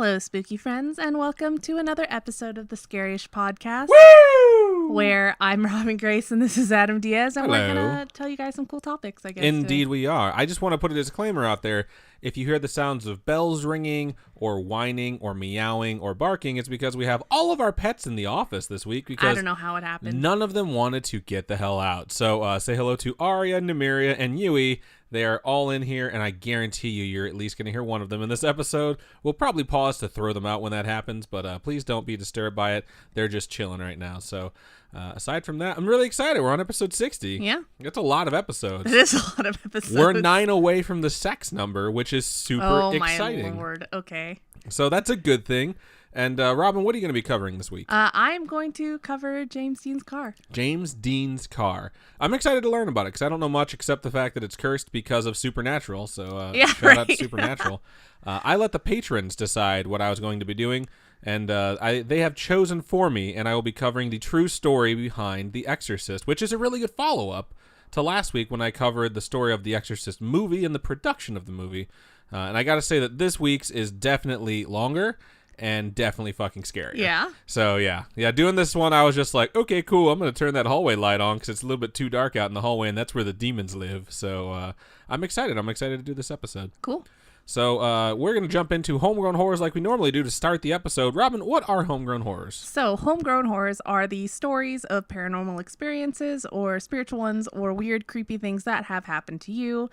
Hello, spooky friends, and welcome to another episode of the Scariest Podcast. Woo! Where I'm Robin Grace and this is Adam Diaz, and Hello. we're going to tell you guys some cool topics, I guess. Indeed today. we are. I just want to put a disclaimer out there. If you hear the sounds of bells ringing or whining or meowing or barking, it's because we have all of our pets in the office this week because I don't know how it happened. none of them wanted to get the hell out. So say hello to Arya, Nymeria, and Yui. They are all in here, and I guarantee you're at least going to hear one of them in this episode. We'll probably pause to throw them out when that happens, but please don't be disturbed by it. They're just chilling right now. So aside from that, I'm really excited. We're on episode 60. Yeah. That's a lot of episodes. It is a lot of episodes. We're 9 away from the sex number, which is super exciting. Oh, my Lord. Okay. So that's a good thing. And Robin, what are you going to be covering this week? I'm going to cover James Dean's car. James Dean's car. I'm excited to learn about it because I don't know much except the fact that it's cursed because of Supernatural. So shout out to Supernatural. I let the patrons decide what I was going to be doing, and they have chosen for me, and I will be covering the true story behind The Exorcist, which is a really good follow-up to last week when I covered the story of The Exorcist movie and the production of the movie. And I got to say that this week's is definitely longer and definitely fucking scary. Yeah. So, yeah, doing this one, I was just like, okay, cool, I'm going to turn that hallway light on because it's a little bit too dark out in the hallway, and that's where the demons live. So, I'm excited. I'm excited to do this episode. Cool. So, we're going to jump into homegrown horrors like we normally do to start the episode. Robin, what are homegrown horrors? So, homegrown horrors are the stories of paranormal experiences or spiritual ones or weird, creepy things that have happened to you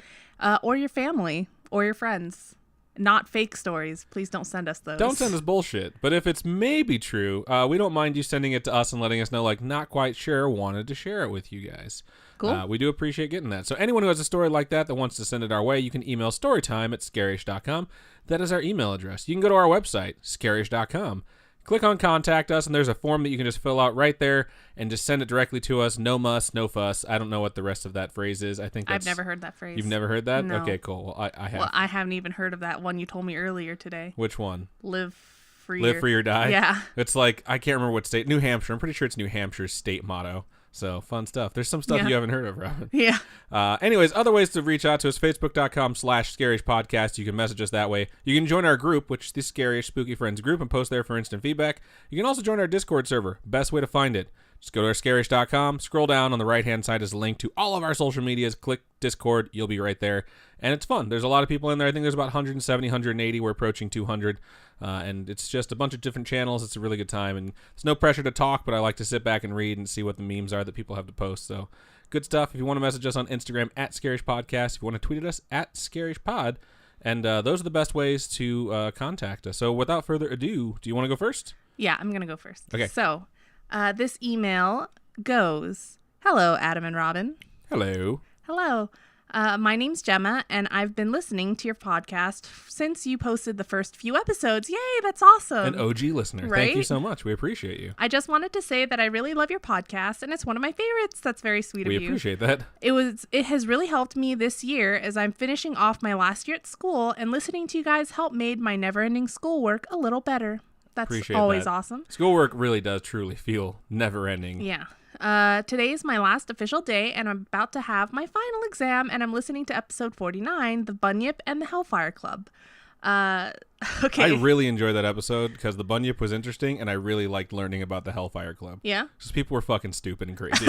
or your family or your friends. Not fake stories. Please don't send us those. Don't send us bullshit. But if it's maybe true, we don't mind you sending it to us and letting us know, like, not quite sure, wanted to share it with you guys. Cool. We do appreciate getting that. So anyone who has a story like that wants to send it our way, you can email storytime@scarish.com. That is our email address. You can go to our website, scarish.com. Click on Contact Us, and there's a form that you can just fill out right there and just send it directly to us. No muss, no fuss. I don't know what the rest of that phrase is. I think I've never heard that phrase. You've never heard that? No. Okay, cool. Well, I have. Well, I haven't even heard of that one you told me earlier today. Which one? Live free. Live free or die? Yeah. It's like, I can't remember what state. New Hampshire. I'm pretty sure it's New Hampshire's state motto. So, fun stuff. There's some stuff you haven't heard of, Robin. Yeah. Anyways, other ways to reach out to us, facebook.com/Scarish Podcast. You can message us that way. You can join our group, which is the Scarish Spooky Friends group, and post there for instant feedback. You can also join our Discord server. Best way to find it. Just go to our Scarish.com, scroll down. On the right-hand side is a link to all of our social medias. Click Discord. You'll be right there. And it's fun. There's a lot of people in there. I think there's about 170, 180. We're approaching 200. And it's just a bunch of different channels. It's a really good time. And there's no pressure to talk, but I like to sit back and read and see what the memes are that people have to post. So good stuff. If you want to message us on Instagram, @ScarishPodcast. If you want to tweet at us, @ScarishPod. And those are the best ways to contact us. So without further ado, do you want to go first? Yeah, I'm going to go first. Okay. So this email goes, "Hello, Adam and Robin." Hello. Hello. My name's Gemma, and I've been listening to your podcast since you posted the first few episodes. Yay, that's awesome. An OG listener. Right? Thank you so much. We appreciate you. I just wanted to say that I really love your podcast, and it's one of my favorites. That's very sweet of you. We appreciate that. It has really helped me this year as I'm finishing off my last year at school, and listening to you guys helped made my never-ending schoolwork a little better. That's Appreciate always that. awesome. Schoolwork really does truly feel never-ending. Yeah. Today is my last official day, and I'm about to have my final exam, and I'm listening to episode 49, The Bunyip and the Hellfire Club. Okay. I really enjoyed that episode because the Bunyip was interesting, and I really liked learning about the Hellfire Club. Yeah? Just people were fucking stupid and crazy.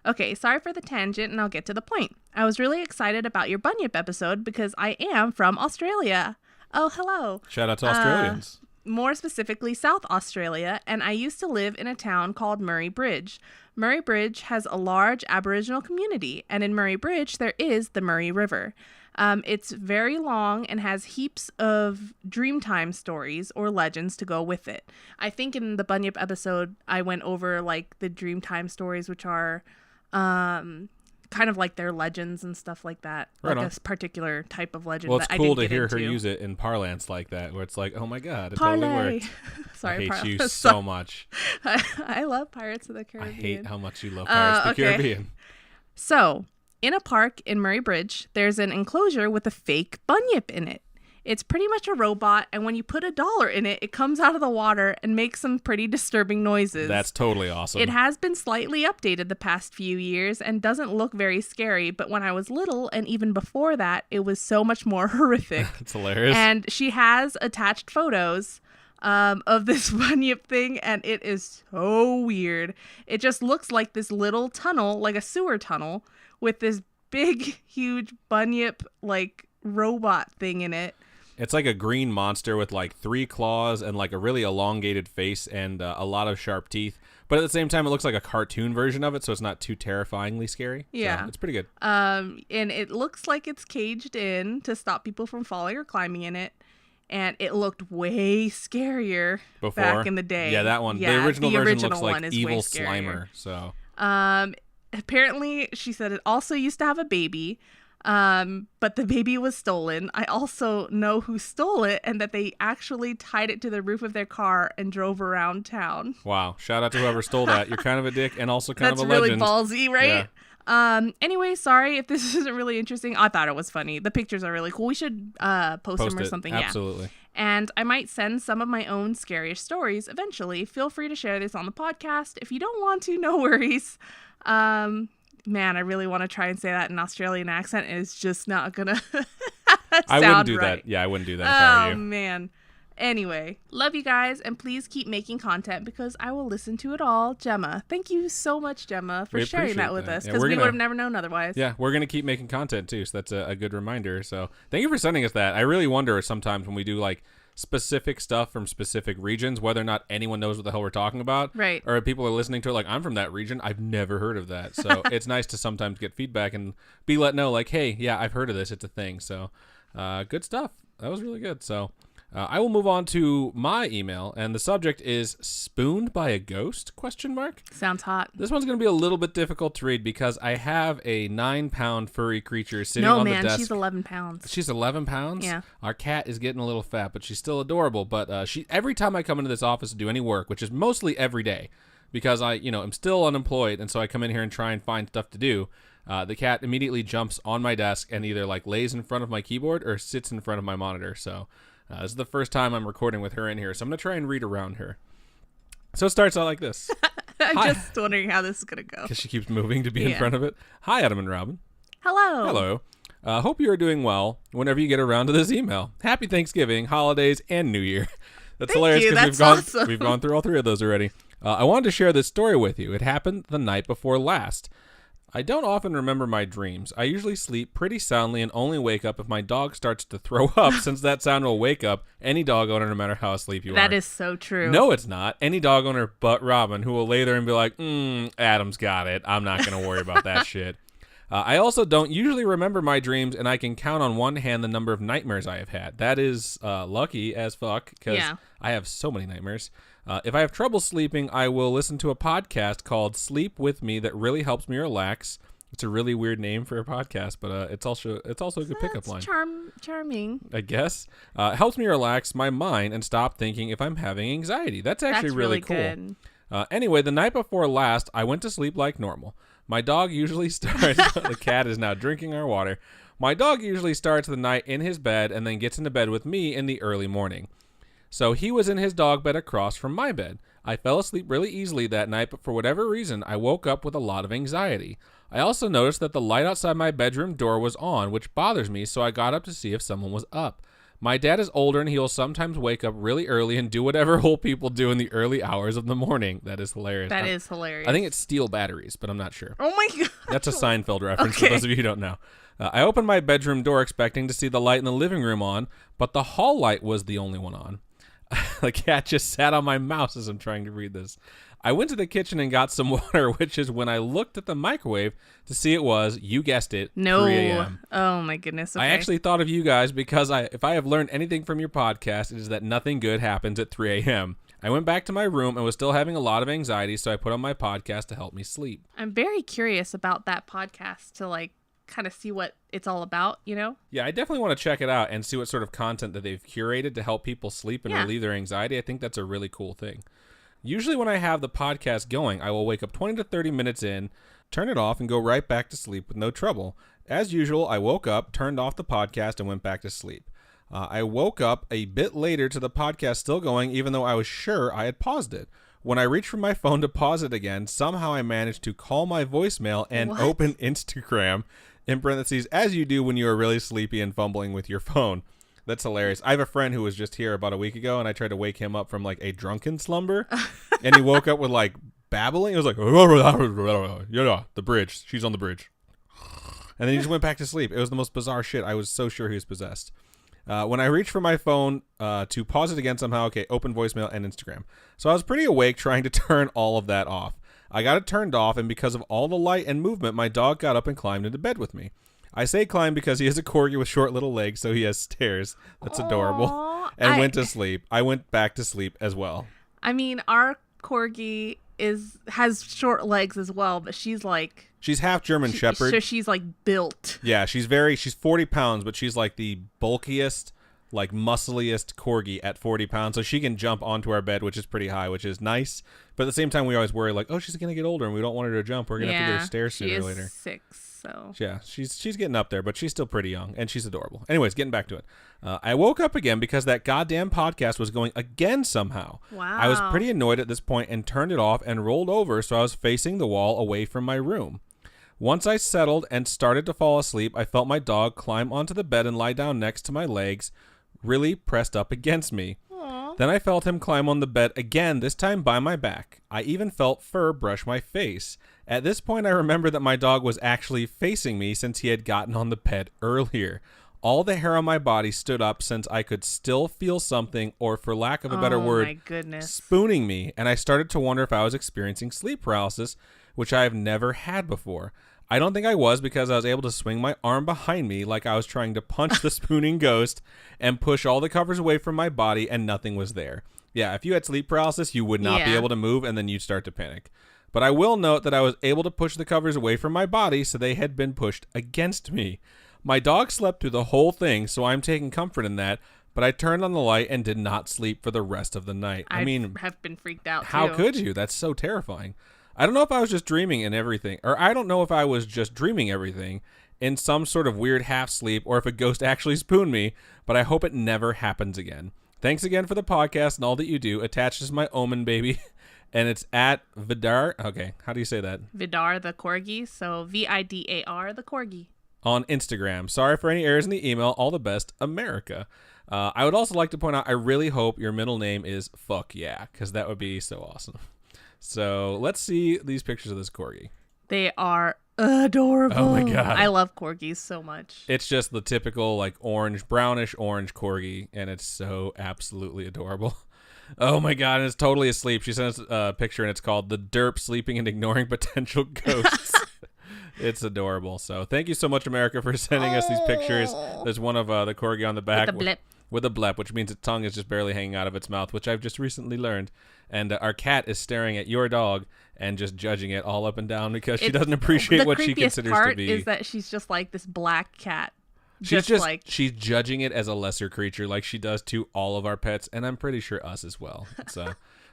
Okay, sorry for the tangent, and I'll get to the point. I was really excited about your Bunyip episode because I am from Australia. Oh, hello. Shout out to Australians. More specifically South Australia, and I used to live in a town called Murray Bridge. Murray Bridge has a large Aboriginal community, and in Murray Bridge there is the Murray River. It's very long and has heaps of Dreamtime stories or legends to go with it. I think in the Bunyip episode I went over like the Dreamtime stories, which are kind of like their legends and stuff like that. Right like on. a particular type of legend. Well, it's that cool I to didn't hear get her into. use it in parlance like that, where it's like, oh my god, it Parlay. totally worked. Sorry, I hate you so much. I love Pirates of the I Caribbean. hate how much you love Pirates of the okay. Caribbean. So, in a park in Murray Bridge, there's an enclosure with a fake bunyip in it. It's pretty much a robot, and when you put $1 in it, it comes out of the water and makes some pretty disturbing noises. That's totally awesome. It has been slightly updated the past few years and doesn't look very scary, but when I was little and even before that, it was so much more horrific. It's hilarious. And she has attached photos of this bunyip thing, and it is so weird. It just looks like this little tunnel, like a sewer tunnel, with this big, huge bunyip, like, robot thing in it. It's like a green monster with like 3 claws and like a really elongated face and a lot of sharp teeth. But at the same time, it looks like a cartoon version of it, so it's not too terrifyingly scary. Yeah. So it's pretty good. And it looks like it's caged in to stop people from falling or climbing in it. And it looked way scarier back in the day. Yeah, that one. Yeah, the original version looks one like is way evil scarier. Slimer. So Apparently, she said it also used to have a baby. But the baby was stolen. I also know who stole it and that they actually tied it to the roof of their car and drove around town. Wow. Shout out to whoever stole that. You're kind of a dick and also kind of a legend. legend. That's really ballsy, right? Yeah. Anyway, sorry if this isn't really interesting. I thought it was funny. The pictures are really cool. We should post them or something. Absolutely. Yeah. And I might send some of my own scariest stories eventually. Feel free to share this on the podcast. If you don't want to, no worries. Man, I really want to try and say that in an Australian accent. It's just not gonna sound I wouldn't do right. that. Yeah, I wouldn't do that if I were you. Oh, man. Anyway, love you guys, and please keep making content because I will listen to it all. Gemma, thank you so much, Gemma, for sharing that with us, because we would have never known otherwise. Yeah, we're going to keep making content, too, so that's a good reminder. So thank you for sending us that. I really wonder sometimes when we do, like, specific stuff from specific regions, whether or not anyone knows what the hell we're talking about. Right. Or people are listening to it like, I'm from that region. I've never heard of that. So it's nice to sometimes get feedback and be let know, like, hey, yeah, I've heard of this. It's a thing. So good stuff. That was really good. So I will move on to my email, and the subject is spooned by a ghost, ? Sounds hot. This one's going to be a little bit difficult to read because I have a 9-pound furry creature sitting on the desk. No, man, she's 11 pounds. She's 11 pounds? Yeah. Our cat is getting a little fat, but she's still adorable. But every time I come into this office to do any work, which is mostly every day, because I'm still unemployed, and so I come in here and try and find stuff to do, the cat immediately jumps on my desk and either like lays in front of my keyboard or sits in front of my monitor. So this is the first time I'm recording with her in here, so I'm going to try and read around her. So it starts out like this. I'm just wondering how this is going to go. Because she keeps moving to be in front of it. Hi, Adam and Robin. Hello. Hello. Hope you are doing well whenever you get around to this email. Happy Thanksgiving, holidays, and New Year. That's hilarious because we've gone through all 3 of those already. I wanted to share this story with you. It happened the night before last. I don't often remember my dreams. I usually sleep pretty soundly and only wake up if my dog starts to throw up, since that sound will wake up any dog owner no matter how asleep you are. That is so true. No, it's not. Any dog owner but Robin, who will lay there and be like, Adam's got it. I'm not going to worry about that shit. I also don't usually remember my dreams, and I can count on one hand the number of nightmares I have had. That is lucky as fuck, because I have so many nightmares. If I have trouble sleeping, I will listen to a podcast called Sleep With Me that really helps me relax. It's a really weird name for a podcast, but it's also a good pickup line. Charming. I guess. It helps me relax my mind and stop thinking if I'm having anxiety. That's actually really cool. Good. Anyway, the night before last, I went to sleep like normal. My dog usually starts... The cat is now drinking our water. My dog usually starts the night in his bed and then gets into bed with me in the early morning. So he was in his dog bed across from my bed. I fell asleep really easily that night, but for whatever reason, I woke up with a lot of anxiety. I also noticed that the light outside my bedroom door was on, which bothers me, so I got up to see if someone was up. My dad is older, and he will sometimes wake up really early and do whatever old people do in the early hours of the morning. That is hilarious. That is hilarious. I think it's steel batteries, but I'm not sure. Oh my God. That's a Seinfeld reference for those of you who don't know. I opened my bedroom door expecting to see the light in the living room on, but the hall light was the only one on. The cat just sat on my mouse as I'm trying to read this. I went to the kitchen and got some water, which is when I looked at the microwave to see it was, you guessed it, 3 a.m. Oh my goodness. Okay. I actually thought of you guys because if I have learned anything from your podcast, it is that nothing good happens at 3 a.m. I went back to my room and was still having a lot of anxiety, so I put on my podcast to help me sleep. I'm very curious about that podcast to kind of see what it's all about, Yeah, I definitely want to check it out and see what sort of content that they've curated to help people sleep and relieve their anxiety. I think that's a really cool thing. Usually when I have the podcast going, I will wake up 20 to 30 minutes in, turn it off, and go right back to sleep with no trouble. As usual, I woke up, turned off the podcast, and went back to sleep. I woke up a bit later to the podcast still going, even though I was sure I had paused it. When I reached for my phone to pause it again, somehow I managed to call my voicemail and open Instagram, in parentheses, as you do when you are really sleepy and fumbling with your phone. That's hilarious. I have a friend who was just here about a week ago, and I tried to wake him up from like a drunken slumber, and he woke up with like babbling. It was like, the bridge. She's on the bridge. And then he just went back to sleep. It was the most bizarre shit. I was so sure he was possessed. When I reached for my phone to pause it again somehow, okay, open voicemail and Instagram. So I was pretty awake trying to turn all of that off. I got it turned off, and because of all the light and movement, my dog got up and climbed into bed with me. I say climb because he is a corgi with short little legs, so he has stairs. That's adorable. And went to sleep. I went back to sleep as well. I mean, our corgi has short legs as well, but she's half German Shepherd. So she's like built. Yeah, she's 40 pounds, but she's like the bulkiest, like muscliest corgi at 40 pounds. So she can jump onto our bed, which is pretty high, which is nice. But at the same time, we always worry like, oh, she's going to get older and we don't want her to jump. We're going to have to get her stairs sooner or later. 6. So yeah, she's getting up there, but she's still pretty young, and she's adorable. Anyways, getting back to it. I woke up again because that goddamn podcast was going again somehow. Wow. I was pretty annoyed at this point and turned it off and rolled over so I was facing the wall away from my room. Once I settled and started to fall asleep, I felt my dog climb onto the bed and lie down next to my legs, really pressed up against me. Aww. Then I felt him climb on the bed again, this time by my back. I even felt fur brush my face. At this point, I remembered that my dog was actually facing me since he had gotten on the bed earlier. All the hair on my body stood up since I could still feel something, or for lack of a better word, my goodness, spooning me, and I started to wonder if I was experiencing sleep paralysis, which I have never had before. I don't think I was, because I was able to swing my arm behind me like I was trying to punch the spooning ghost and push all the covers away from my body, and nothing was there. Yeah, if you had sleep paralysis, you would not be able to move, and then you'd start to panic. But I will note that I was able to push the covers away from my body, so they had been pushed against me. My dog slept through the whole thing, so I'm taking comfort in that, but I turned on the light and did not sleep for the rest of the night. I mean, have been freaked out, how too. could you? That's so terrifying. I don't know if I was just dreaming and everything, or I don't know if I was just dreaming everything in some sort of weird half sleep, or if a ghost actually spooned me, but I hope it never happens again. Thanks again for the podcast and all that you do. Attached is my Omen baby. And it's at Vidar. Okay, how do you say that? Vidar the corgi. So Vidar the corgi. On Instagram. Sorry for any errors in the email. All the best, America. I would also like to point out, I really hope your middle name is Fuck Yeah, because that would be so awesome. So let's see these pictures of this corgi. They are adorable. Oh my God. I love corgis so much. It's just the typical like brownish orange corgi, and it's so absolutely adorable. Oh my God, and it's totally asleep. She sent us a picture, and it's called The Derp Sleeping and Ignoring Potential Ghosts. It's adorable. So thank you so much, America, for sending us these pictures. There's one of the corgi on the back. With a blep, which means its tongue is just barely hanging out of its mouth, which I've just recently learned. And our cat is staring at your dog and just judging it all up and down because she doesn't appreciate what she considers to be. The creepiest part is that she's just like this black cat. She's judging it as a lesser creature like she does to all of our pets, and I'm pretty sure us as well. It's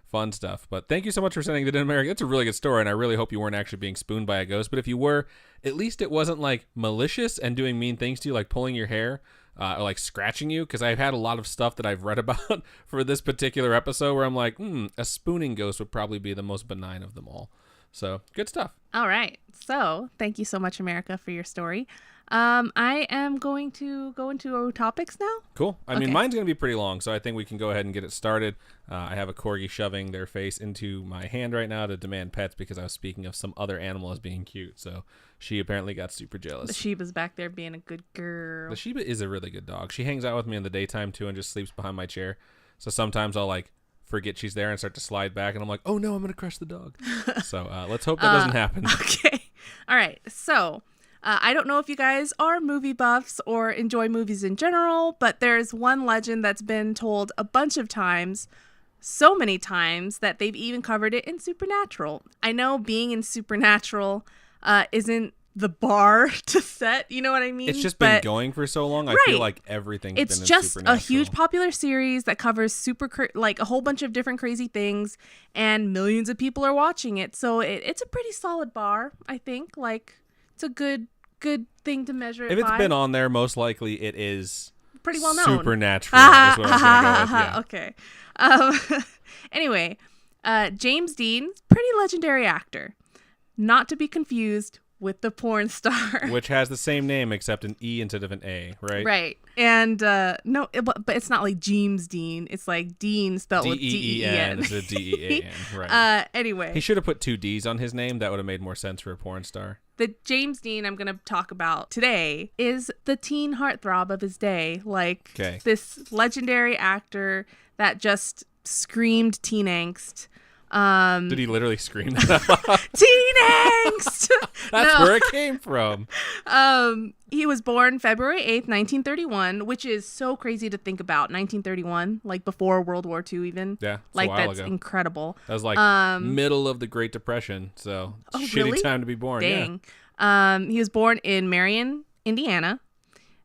fun stuff. But thank you so much for sending that in, America. That's a really good story, and I really hope you weren't actually being spooned by a ghost. But if you were, at least it wasn't like malicious and doing mean things to you, like pulling your hair or like scratching you, because I've had a lot of stuff that I've read about for this particular episode where I'm like, a spooning ghost would probably be the most benign of them all. So good stuff. All right. So thank you so much, America, for your story. I am going to go into topics now. Cool. I mean, mine's going to be pretty long, so I think we can go ahead and get it started. I have a corgi shoving their face into my hand right now to demand pets because I was speaking of some other animal as being cute. So she apparently got super jealous. The Shiba's back there being a good girl. The Shiba is a really good dog. She hangs out with me in the daytime too and just sleeps behind my chair. So sometimes I'll like forget she's there and start to slide back, and I'm like, oh no, I'm going to crush the dog. So let's hope that doesn't happen. Okay. All right. So I don't know if you guys are movie buffs or enjoy movies in general, but there's one legend that's been told a bunch of times, so many times that they've even covered it in Supernatural. I know being in Supernatural isn't the bar to set, you know what I mean? It's just been going for so long. I feel like everything's been in Supernatural. It's just a huge popular series that covers like a whole bunch of different crazy things, and millions of people are watching it. So it's a pretty solid bar, I think. Like, it's a good thing to measure it by. If it's been on there, most likely it is pretty well known. Supernatural is what I was going to go with. Yeah. Okay. Anyway, James Dean, pretty legendary actor. Not to be confused with the porn star. Which has the same name except an E instead of an A, right? Right. And no, but it's not like James Dean. It's like Dean spelled with D-E-E-N. It's a D-E-A-N, right. Anyway. He should have put 2 D's on his name. That would have made more sense for a porn star. The James Dean I'm going to talk about today is the teen heartthrob of his day. Like this legendary actor that just screamed teen angst. Did he literally scream that? Teen angst! That's where it came from. He was born February 8th, 1931, which is so crazy to think about. 1931, like before World War II even. Yeah, like a while that's ago. Incredible. That was like middle of the Great Depression, so shitty really? time to be born. Dang. Yeah. He was born in Marion, Indiana.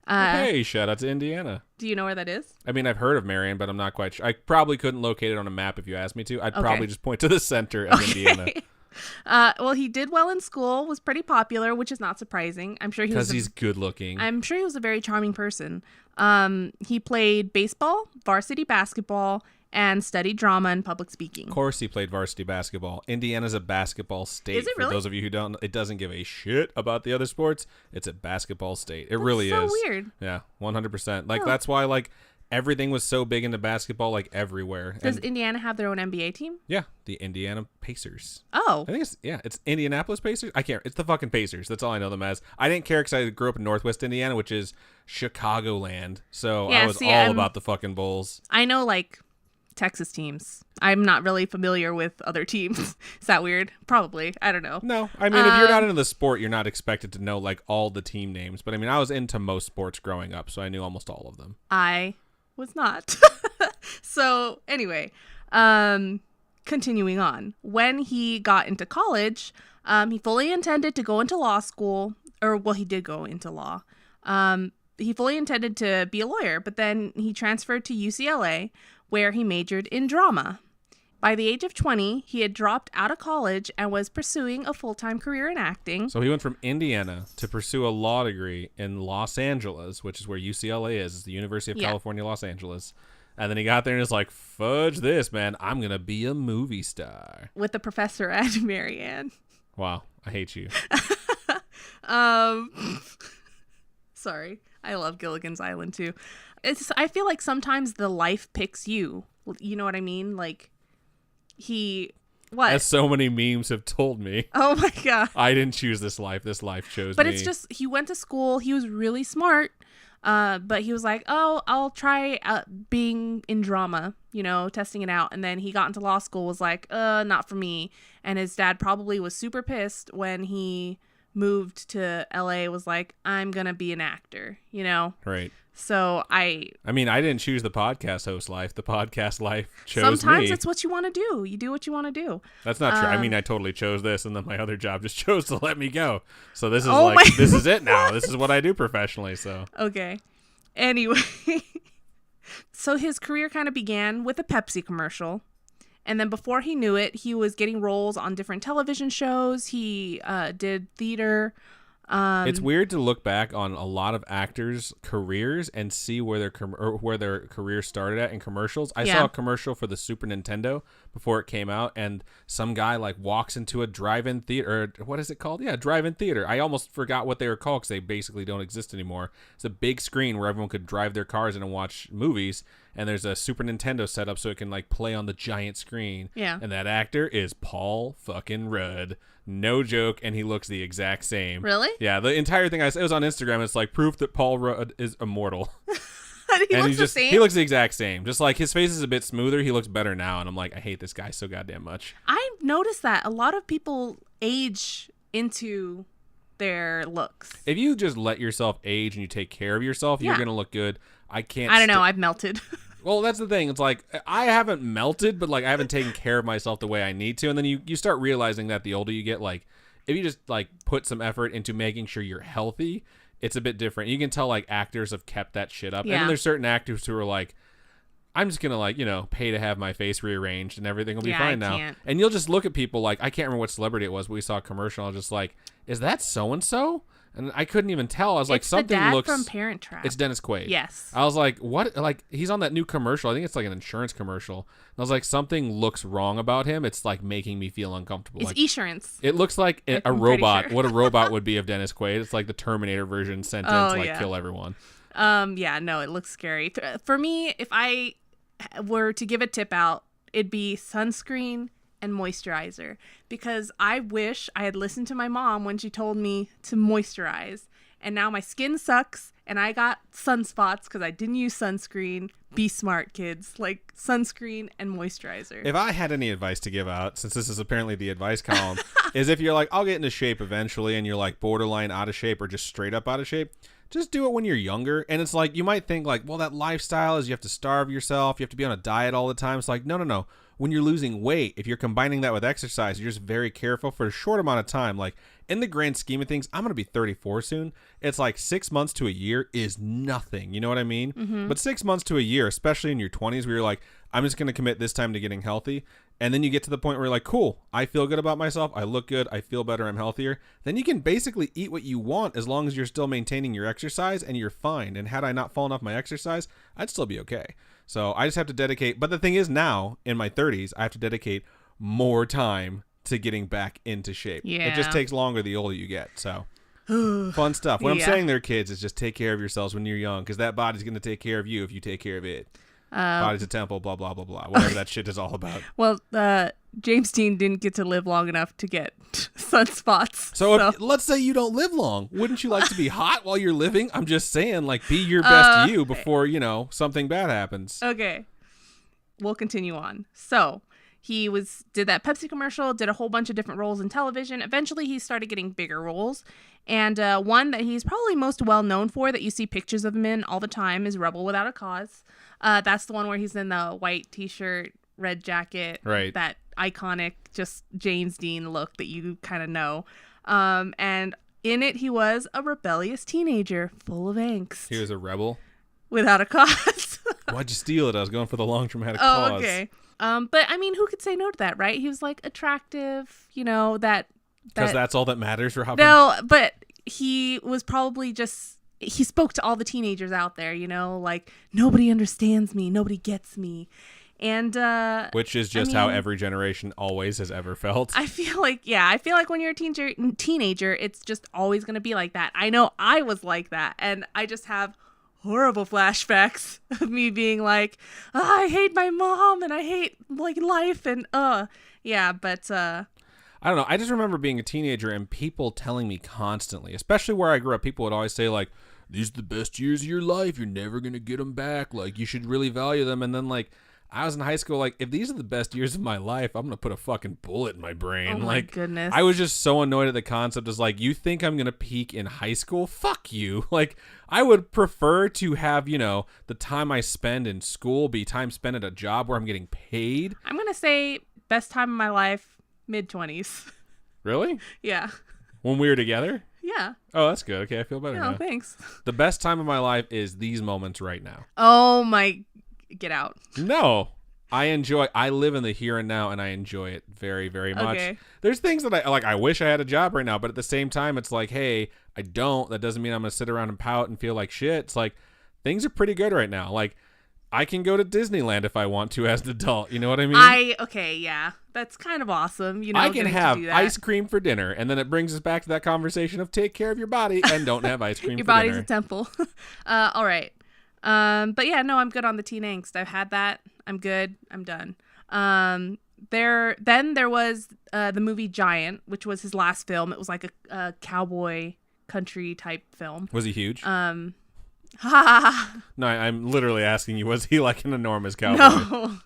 Hey, shout out to Indiana. Do you know where that is? I mean, I've heard of Marion, but I'm not quite sure. I probably couldn't locate it on a map if you asked me to. I'd probably just point to the center of Indiana. Well, he did well in school, was pretty popular, which is not surprising. I'm sure because he's good looking. I'm sure he was a very charming person. He played baseball, varsity basketball, and studied drama and public speaking. Of course he played varsity basketball. Indiana's a basketball state. Is it really? For those of you who don't know, it doesn't give a shit about the other sports. It's a basketball state. It really so is. Weird. Yeah, 100%. Like that's why like everything was so big into basketball like everywhere. Does Indiana have their own NBA team? Yeah, the Indiana Pacers. Oh. I think it's Indianapolis Pacers. It's the fucking Pacers. That's all I know them as. I didn't care because I grew up in Northwest Indiana, which is Chicagoland. So I was about the fucking Bulls. I know like Texas teams. I'm not really familiar with other teams. Is that weird? Probably. I don't know. No. I mean, if you're not into the sport, you're not expected to know like all the team names. But I mean, I was into most sports growing up, so I knew almost all of them. I was not. So anyway, continuing on. When he got into college, he fully intended to go into law school. He did go into law. He fully intended to be a lawyer, but then he transferred to UCLA, where he majored in drama. By the age of 20, he had dropped out of college and was pursuing a full-time career in acting. So he went from Indiana to pursue a law degree in Los Angeles, which is where UCLA is. It's the University of California, Los Angeles. And then he got there and was like, fudge this, man. I'm going to be a movie star. With the professor at Marianne. Wow. I hate you. Sorry. I love Gilligan's Island too. I feel like sometimes the life picks you. You know what I mean? Like what? As so many memes have told me. Oh my God. I didn't choose this life. This life chose me. But it's just, he went to school. He was really smart. But he was like, I'll try being in drama, testing it out. And then he got into law school, was like, not for me. And his dad probably was super pissed when he moved to LA, was like, I'm going to be an actor, Right. So I mean, I didn't choose the podcast host life. The podcast life chose sometimes me. it's what you want to do. You do what you want to do. That's not true. I mean, I totally chose this, and then my other job just chose to let me go. So this is this is it now. This is what I do professionally. So okay. Anyway, so his career kind of began with a Pepsi commercial. And then before he knew it, he was getting roles on different television shows. He did theater. It's weird to look back on a lot of actors' careers and see where their career started at in commercials. I saw a commercial for the Super Nintendo before it came out, and some guy like walks into a drive-in theater. Or what is it called? Yeah, drive-in theater. I almost forgot what they were called because they basically don't exist anymore. It's a big screen where everyone could drive their cars in and watch movies, and there's a Super Nintendo set up so it can like play on the giant screen. Yeah. And that actor is Paul fucking Rudd. No joke, and he looks the exact same. Really? Yeah, the entire thing it was on Instagram. It's like proof that Paul Rudd is immortal. He looks the same? He looks the exact same. Just like his face is a bit smoother. He looks better now, and I'm like, I hate this guy so goddamn much. I've noticed that a lot of people age into their looks. If you just let yourself age and you take care of yourself, you're gonna look good. I don't know. I've melted. Well, that's the thing. It's like I haven't melted, but like I haven't taken care of myself the way I need to. And then you start realizing that the older you get, like if you just like put some effort into making sure you're healthy, it's a bit different. You can tell like actors have kept that shit up. Yeah. And then there's certain actors who are like, I'm just gonna like, pay to have my face rearranged and everything will be fine now. Can't. And you'll just look at people like, I can't remember what celebrity it was, but we saw a commercial. I was just like, is that so and so? And I couldn't even tell. I was like, It's something the dad looks. from Parent Trap. It's Dennis Quaid. Yes. I was like, what? Like, he's on that new commercial. I think it's like an insurance commercial. And I was like, something looks wrong about him. It's like making me feel uncomfortable. It's like, Esurance. it looks like a I'm robot. pretty sure. What a robot would be of Dennis Quaid. It's like the Terminator version sent in to like kill everyone. Yeah, no, it looks scary. For me, if I were to give a tip out, it'd be sunscreen and moisturizer, because I wish I had listened to my mom when she told me to moisturize, and now my skin sucks and I got sunspots because I didn't use sunscreen. Be smart, kids. Like, sunscreen and moisturizer. If I had any advice to give out, since this is apparently the advice column, is if you're like, I'll get into shape eventually, and you're like borderline out of shape or just straight up out of shape, just do it when you're younger. And it's like, you might think like, well, that lifestyle is you have to starve yourself, you have to be on a diet all the time. It's like, no. When you're losing weight, if you're combining that with exercise, you're just very careful for a short amount of time. Like, in the grand scheme of things, I'm going to be 34 soon. It's like 6 months to a year is nothing. You know what I mean? Mm-hmm. But 6 months to a year, especially in your 20s, where you're like, I'm just going to commit this time to getting healthy. And then you get to the point where you're like, cool, I feel good about myself. I look good. I feel better. I'm healthier. Then you can basically eat what you want as long as you're still maintaining your exercise, and you're fine. And had I not fallen off my exercise, I'd still be okay. So I just have to dedicate. But the thing is, now in my 30s, I have to dedicate more time to getting back into shape. Yeah. It just takes longer the older you get. So fun stuff. What I'm saying there, kids, is just take care of yourselves when you're young, because that body's going to take care of you if you take care of it. Body's a temple, blah, blah, blah, blah. Whatever that shit is all about. Well, James Dean didn't get to live long enough to get sunspots. So let's say you don't live long. Wouldn't you like to be hot while you're living? I'm just saying, like, be your best you before, something bad happens. Okay. We'll continue on. So he did that Pepsi commercial, did a whole bunch of different roles in television. Eventually, he started getting bigger roles. And one that he's probably most well known for, that you see pictures of him in all the time, is Rebel Without a Cause. That's the one where he's in the white t-shirt, red jacket, right? That iconic, just James Dean look that you kind of know. And in it, he was a rebellious teenager full of angst. He was a rebel? Without a cause. Why'd you steal it? I was going for the long dramatic cause. Oh, okay. But I mean, who could say no to that, right? He was like attractive, that. Because that's all that matters, Robin? No, but he was probably he spoke to all the teenagers out there, like, nobody understands me, nobody gets me. And which is just how every generation always has ever felt. I feel like when you're a teenager, it's just always going to be like that. I know I was like that, and I just have horrible flashbacks of me being like, I hate my mom and I hate like life, and yeah, but I don't know. I just remember being a teenager and people telling me constantly, especially where I grew up, people would always say, like, these are the best years of your life. You're never going to get them back. Like, you should really value them. And then, like, I was in high school, like, if these are the best years of my life, I'm going to put a fucking bullet in my brain. Oh, my goodness. I was just so annoyed at the concept. Is like, you think I'm going to peak in high school? Fuck you. Like, I would prefer to have, the time I spend in school be time spent at a job where I'm getting paid. I'm going to say best time of my life, mid-20s. Really? Yeah. When we were together? Yeah. Oh, that's good. Okay, I feel better now. Thanks. The best time of my life is these moments right now. Oh, my... Get out. No. I live in the here and now, and I enjoy it very, very much. Okay. There's things that I wish I had a job right now, but at the same time, it's like, hey, I don't. That doesn't mean I'm going to sit around and pout and feel like shit. It's like, things are pretty good right now. Like, I can go to Disneyland if I want to as an adult. You know what I mean? Okay, yeah. That's kind of awesome. I can have ice cream for dinner, and then it brings us back to that conversation of take care of your body and don't have ice cream for dinner. Your body's a temple. All right. But yeah, no, I'm good on the teen angst. I've had that. I'm good. I'm done. There was the movie Giant, which was his last film. It was like a cowboy country type film. Was he huge? No, I'm literally asking you, was he like an enormous cowboy?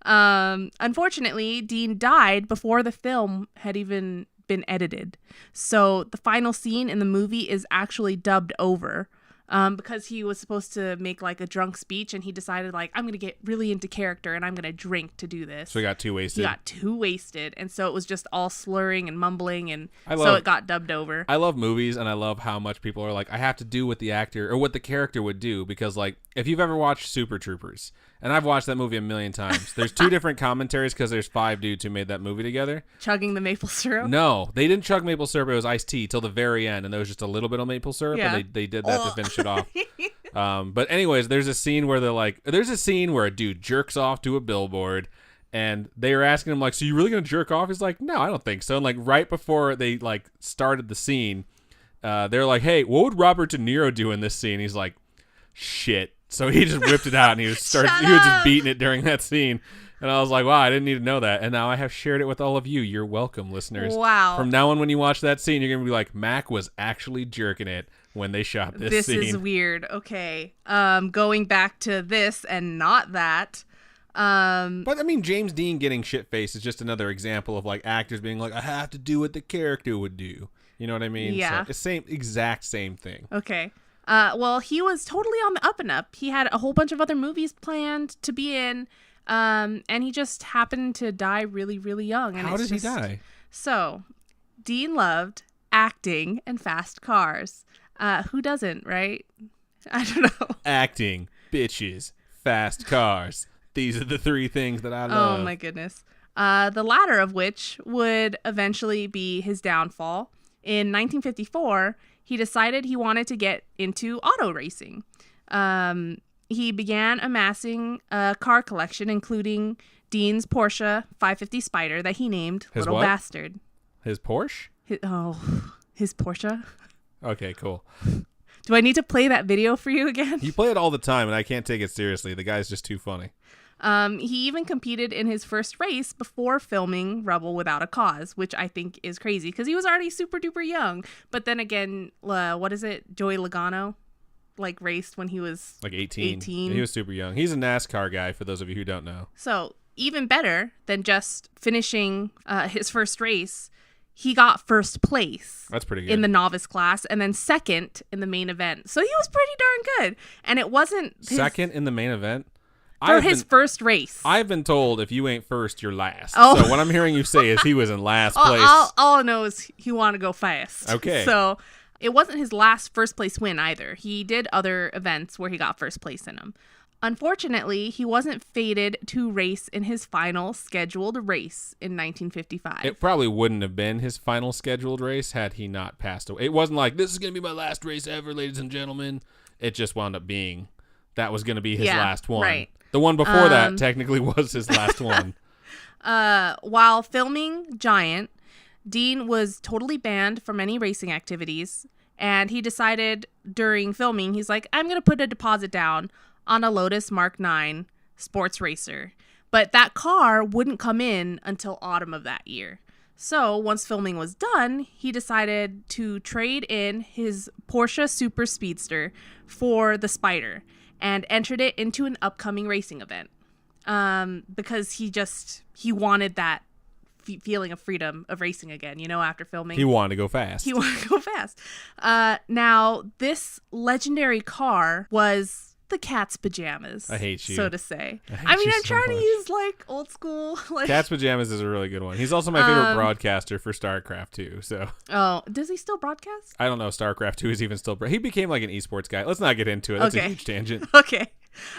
No. Unfortunately, Dean died before the film had even been edited. So the final scene in the movie is actually dubbed over. Because he was supposed to make like a drunk speech, and he decided like, I'm going to get really into character and I'm going to drink to do this. So he got too wasted. And so it was just all slurring and mumbling, and so it got dubbed over. I love movies, and I love how much people are like, I have to do what the actor or what the character would do, because like if you've ever watched Super Troopers, And I've watched that movie a million times. There's 2 different commentaries because there's 5 dudes who made that movie together. Chugging the maple syrup? No, they didn't chug maple syrup. It was iced tea till the very end, and there was just a little bit of maple syrup, and they did that to finish it off. But anyways, there's a scene where a dude jerks off to a billboard, and they were asking him, like, so you really gonna jerk off? He's like, no, I don't think so. And like right before they like started the scene, they're like, hey, what would Robert De Niro do in this scene? He's like, shit. So he just whipped it out, and he was just beating it during that scene. And I was like, wow, I didn't need to know that. And now I have shared it with all of you. You're welcome, listeners. Wow. From now on, when you watch that scene, you're going to be like, Mac was actually jerking it when they shot this scene. This is weird. Okay. Going back to this and not that. But I mean, James Dean getting shit-faced is just another example of like actors being like, I have to do what the character would do. You know what I mean? Yeah. So it's exact same thing. Okay. Well, he was totally on the up and up. He had a whole bunch of other movies planned to be in, and he just happened to die really, really young. And How did he die? So, Dean loved acting and fast cars. Who doesn't, right? I don't know. Acting, bitches, fast cars. These are the 3 things that I love. Oh, my goodness. The latter of which would eventually be his downfall. In 1954, he decided he wanted to get into auto racing. He began amassing a car collection, including Dean's Porsche 550 Spider that he named His Little what? Bastard. His Porsche? His Porsche? Okay, cool. Do I need to play that video for you again? You play it all the time, and I can't take it seriously. The guy's just too funny. He even competed in his first race before filming Rebel Without a Cause, which I think is crazy because he was already super duper young. But then again, what is it? Joey Logano, like raced when he was like 18. 18. He was super young. He's a NASCAR guy, for those of you who don't know. So even better than just finishing his first race, he got first place. That's pretty good. In the novice class, and then second in the main event. So he was pretty darn good. And it wasn't second in the main event? For his first race. I've been told if you ain't first, you're last. Oh. So what I'm hearing you say is he was in last place. All I know is he wanted to go fast. Okay. So it wasn't his last first place win either. He did other events where he got first place in them. Unfortunately, he wasn't fated to race in his final scheduled race in 1955. It probably wouldn't have been his final scheduled race had he not passed away. It wasn't like, this is going to be my last race ever, ladies and gentlemen. It just wound up being that was going to be his last one. Right. The one before that technically was his last one. While filming Giant, Dean was totally banned from any racing activities, and he decided during filming, he's like, I'm going to put a deposit down on a Lotus Mark 9 sports racer. But that car wouldn't come in until autumn of that year. So once filming was done, he decided to trade in his Porsche Super Speedster for the Spider and entered it into an upcoming racing event. Because he wanted that feeling of freedom of racing again, after filming. He wanted to go fast. Now, this legendary car was the cat's pajamas. I hate you. So to say. I'm trying to use old school. Cat's pajamas is a really good one. He's also my favorite broadcaster for StarCraft 2. So. Oh, does he still broadcast? I don't know. StarCraft 2 is even still. He became like an esports guy. Let's not get into it. That's a huge tangent. Okay.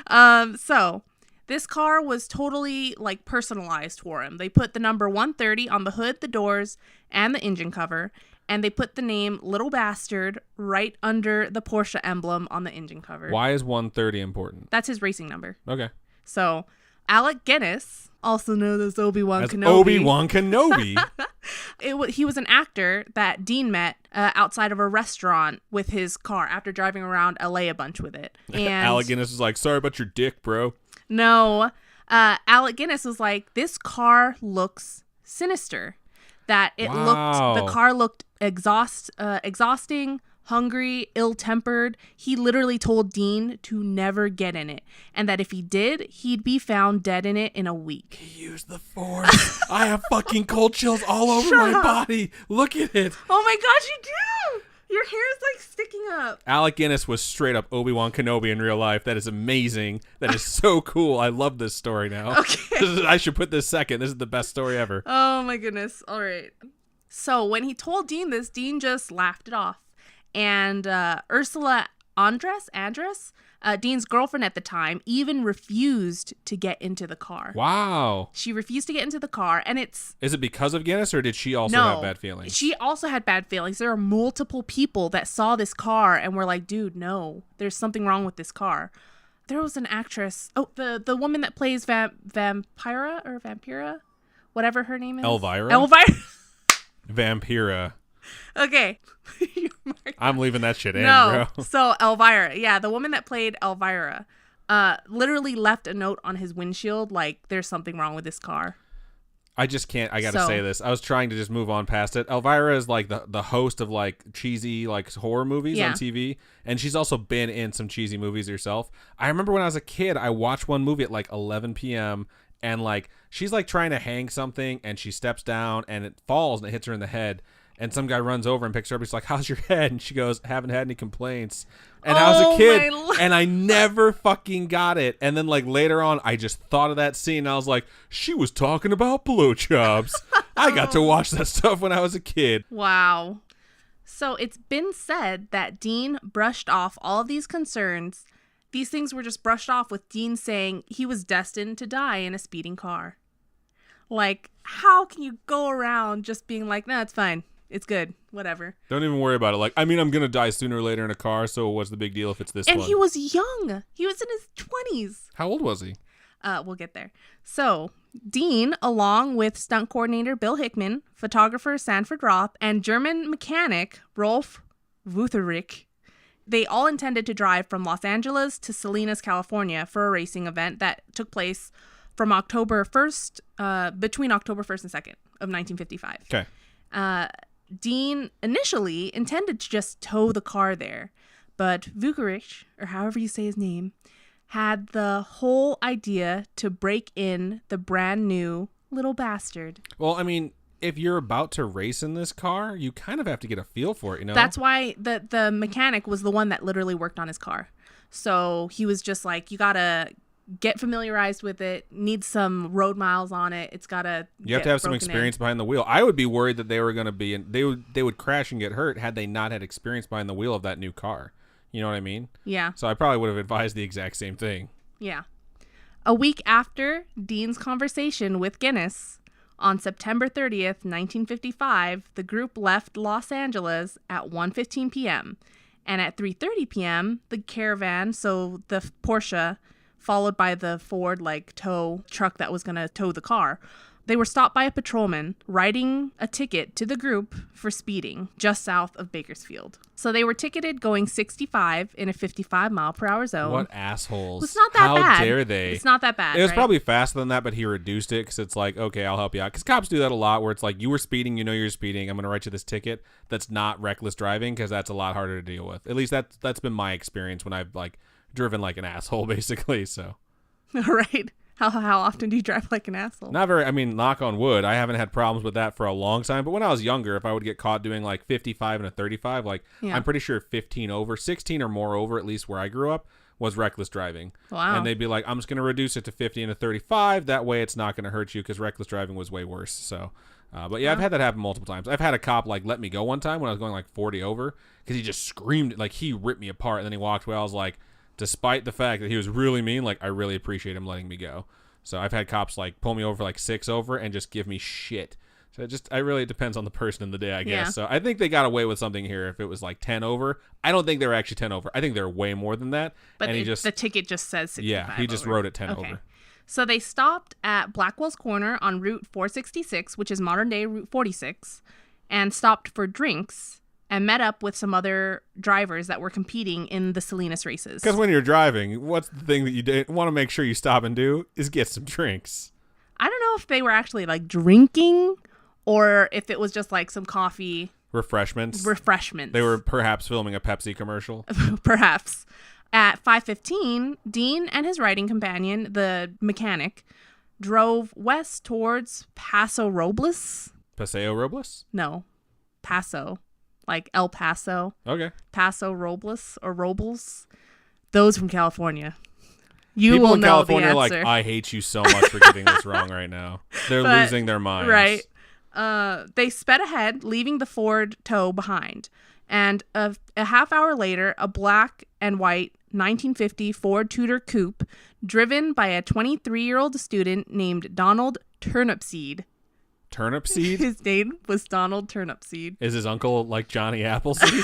So this car was totally personalized for him. They put the number 130 on the hood, the doors, and the engine cover. And they put the name Little Bastard right under the Porsche emblem on the engine cover. Why is 130 important? That's his racing number. Okay. So, Alec Guinness, also known as Obi-Wan Kenobi. Obi-Wan Kenobi. He was an actor that Dean met outside of a restaurant with his car after driving around LA a bunch with it. And Alec Guinness was like, sorry about your dick, bro. No. Alec Guinness was like, this car looks sinister. That the car looked exhausting, hungry, ill-tempered. He literally told Dean to never get in it, and that if he did, he'd be found dead in it in a week. He used the Force. I have fucking cold chills all over my body. Look at it. Oh my gosh, you do! Your hair is sticking up. Alec Guinness was straight up Obi-Wan Kenobi in real life. That is amazing. That is so cool. I love this story now. Okay. I should put this second. This is the best story ever. Oh my goodness. All right. So when he told Dean this, Dean just laughed it off. And Ursula Andress, Dean's girlfriend at the time, even refused to get into the car. Wow. She refused to get into the car, and it's... Is it because of Guinness, or did she also have bad feelings? She also had bad feelings. There are multiple people that saw this car and were like, dude, no, there's something wrong with this car. There was an actress, the woman that plays Vampira, whatever her name is. Elvira? Vampira. Okay. I'm leaving that shit in, bro. So Elvira, yeah, the woman that played Elvira, literally left a note on his windshield like, there's something wrong with this car. I just can't. I gotta say this. I was trying to just move on past it. Elvira is like the host of like cheesy like horror movies on TV, and she's also been in some cheesy movies herself. I remember when I was a kid, I watched one movie at like 11 p.m. and like she's like trying to hang something, and she steps down and it falls and it hits her in the head. And some guy runs over and picks her up. He's like, "How's your head?" And she goes, "Haven't had any complaints." And I was a kid, and I never fucking got it. And then like later on, I just thought of that scene. And I was like, "She was talking about blowjobs." I got to watch that stuff when I was a kid. Wow. So it's been said that Dean brushed off all of these concerns. These things were just brushed off with Dean saying he was destined to die in a speeding car. Like, how can you go around just being like, "Nah, it's fine. It's good. Whatever. Don't even worry about it." Like, I mean, I'm going to die sooner or later in a car, so what's the big deal if it's this one? And he was young. He was in his 20s. How old was he? We'll get there. So, Dean, along with stunt coordinator Bill Hickman, photographer Sanford Roth, and German mechanic Rolf Wutherich, they all intended to drive from Los Angeles to Salinas, California for a racing event that took place from October 1st, between October 1st and 2nd of 1955. Okay. Dean initially intended to just tow the car there, but Vukarich, or however you say his name, had the whole idea to break in the brand new little bastard. Well, I mean, if you're about to race in this car, you kind of have to get a feel for it, you know? That's why the mechanic was the one that literally worked on his car. So he was just like, you gotta get familiarized with it, need some road miles on it. It's gotta. You have to have some experience behind the wheel. I would be worried that they were going to be, they would crash and get hurt had they not had experience behind the wheel of that new car. You know what I mean? Yeah. So I probably would have advised the exact same thing. Yeah. A week after Dean's conversation with Guinness, on September 30th, 1955, the group left Los Angeles at 1:15 p.m. And at 3:30 p.m., the caravan, so the Porsche, followed by the Ford tow truck that was going to tow the car, they were stopped by a patrolman writing a ticket to the group for speeding just south of Bakersfield. So they were ticketed going 65 in a 55-mile-per-hour zone. What assholes. It's not that bad. How dare they? It's not that bad, It was right? probably faster than that, but he reduced it because it's like, okay, I'll help you out. Because cops do that a lot where it's like, you were speeding, you know you're speeding, I'm going to write you this ticket that's not reckless driving because that's a lot harder to deal with. At least that's been my experience when I've driven like an asshole, basically, so. Right. How often do you drive like an asshole? Not very. I mean, knock on wood, I haven't had problems with that for a long time. But when I was younger, if I would get caught doing 55 and a 35, I'm pretty sure 15 over, 16 or more over, at least where I grew up, was reckless driving. Wow. And they'd be like, I'm just going to reduce it to 50 and a 35. That way it's not going to hurt you because reckless driving was way worse. So, but yeah, I've had that happen multiple times. I've had a cop let me go one time when I was going 40 over because he just screamed, he ripped me apart. And then he walked away. I was like, despite the fact that he was really mean, I really appreciate him letting me go. So I've had cops pull me over 6 over and just give me shit. So it really depends on the person in the day, I guess. Yeah. So I think they got away with something here if it was 10 over. I don't think they were actually 10 over. I think they're way more than that. But and the ticket just says 65 Yeah, he just over. wrote it 10 Okay. over. So they stopped at Blackwell's Corner on Route 466, which is modern-day Route 46, and stopped for drinks and met up with some other drivers that were competing in the Salinas races. Because when you're driving, what's the thing that you want to make sure you stop and do is get some drinks. I don't know if they were actually drinking or if it was just some coffee. Refreshments. Refreshments. They were perhaps filming a Pepsi commercial. Perhaps. At 5:15, Dean and his riding companion, the mechanic, drove west towards Paso Robles. Paseo Robles? No, Paso. El Paso. Okay. Paso Robles or Robles. Those from California. You People will in know California the are answer. I hate you so much for getting this wrong right now. They're losing their minds. Right. They sped ahead, leaving the Ford tow behind. And a half hour later, a black and white 1950 Ford Tudor coupe driven by a 23-year-old student named Donald Turnipseed. Turnipseed? His name was Donald Turnipseed. Is his uncle like Johnny Appleseed?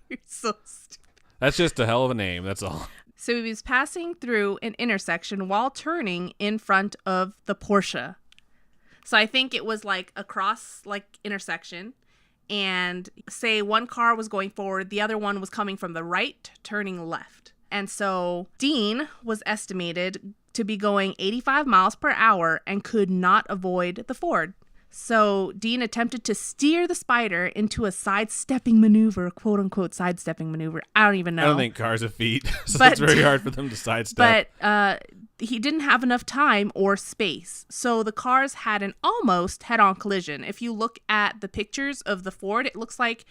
You're so stupid. That's just a hell of a name, that's all. So he was passing through an intersection while turning in front of the Porsche. So I think it was like a cross intersection. And say one car was going forward, the other one was coming from the right, turning left. And so Dean was estimated to be going 85 miles per hour and could not avoid the Ford. So Dean attempted to steer the Spider into a sidestepping maneuver, quote unquote sidestepping maneuver. I don't even know. I don't think cars have feet, so it's very hard for them to sidestep. But he didn't have enough time or space. So the cars had an almost head-on collision. If you look at the pictures of the Ford, it looks like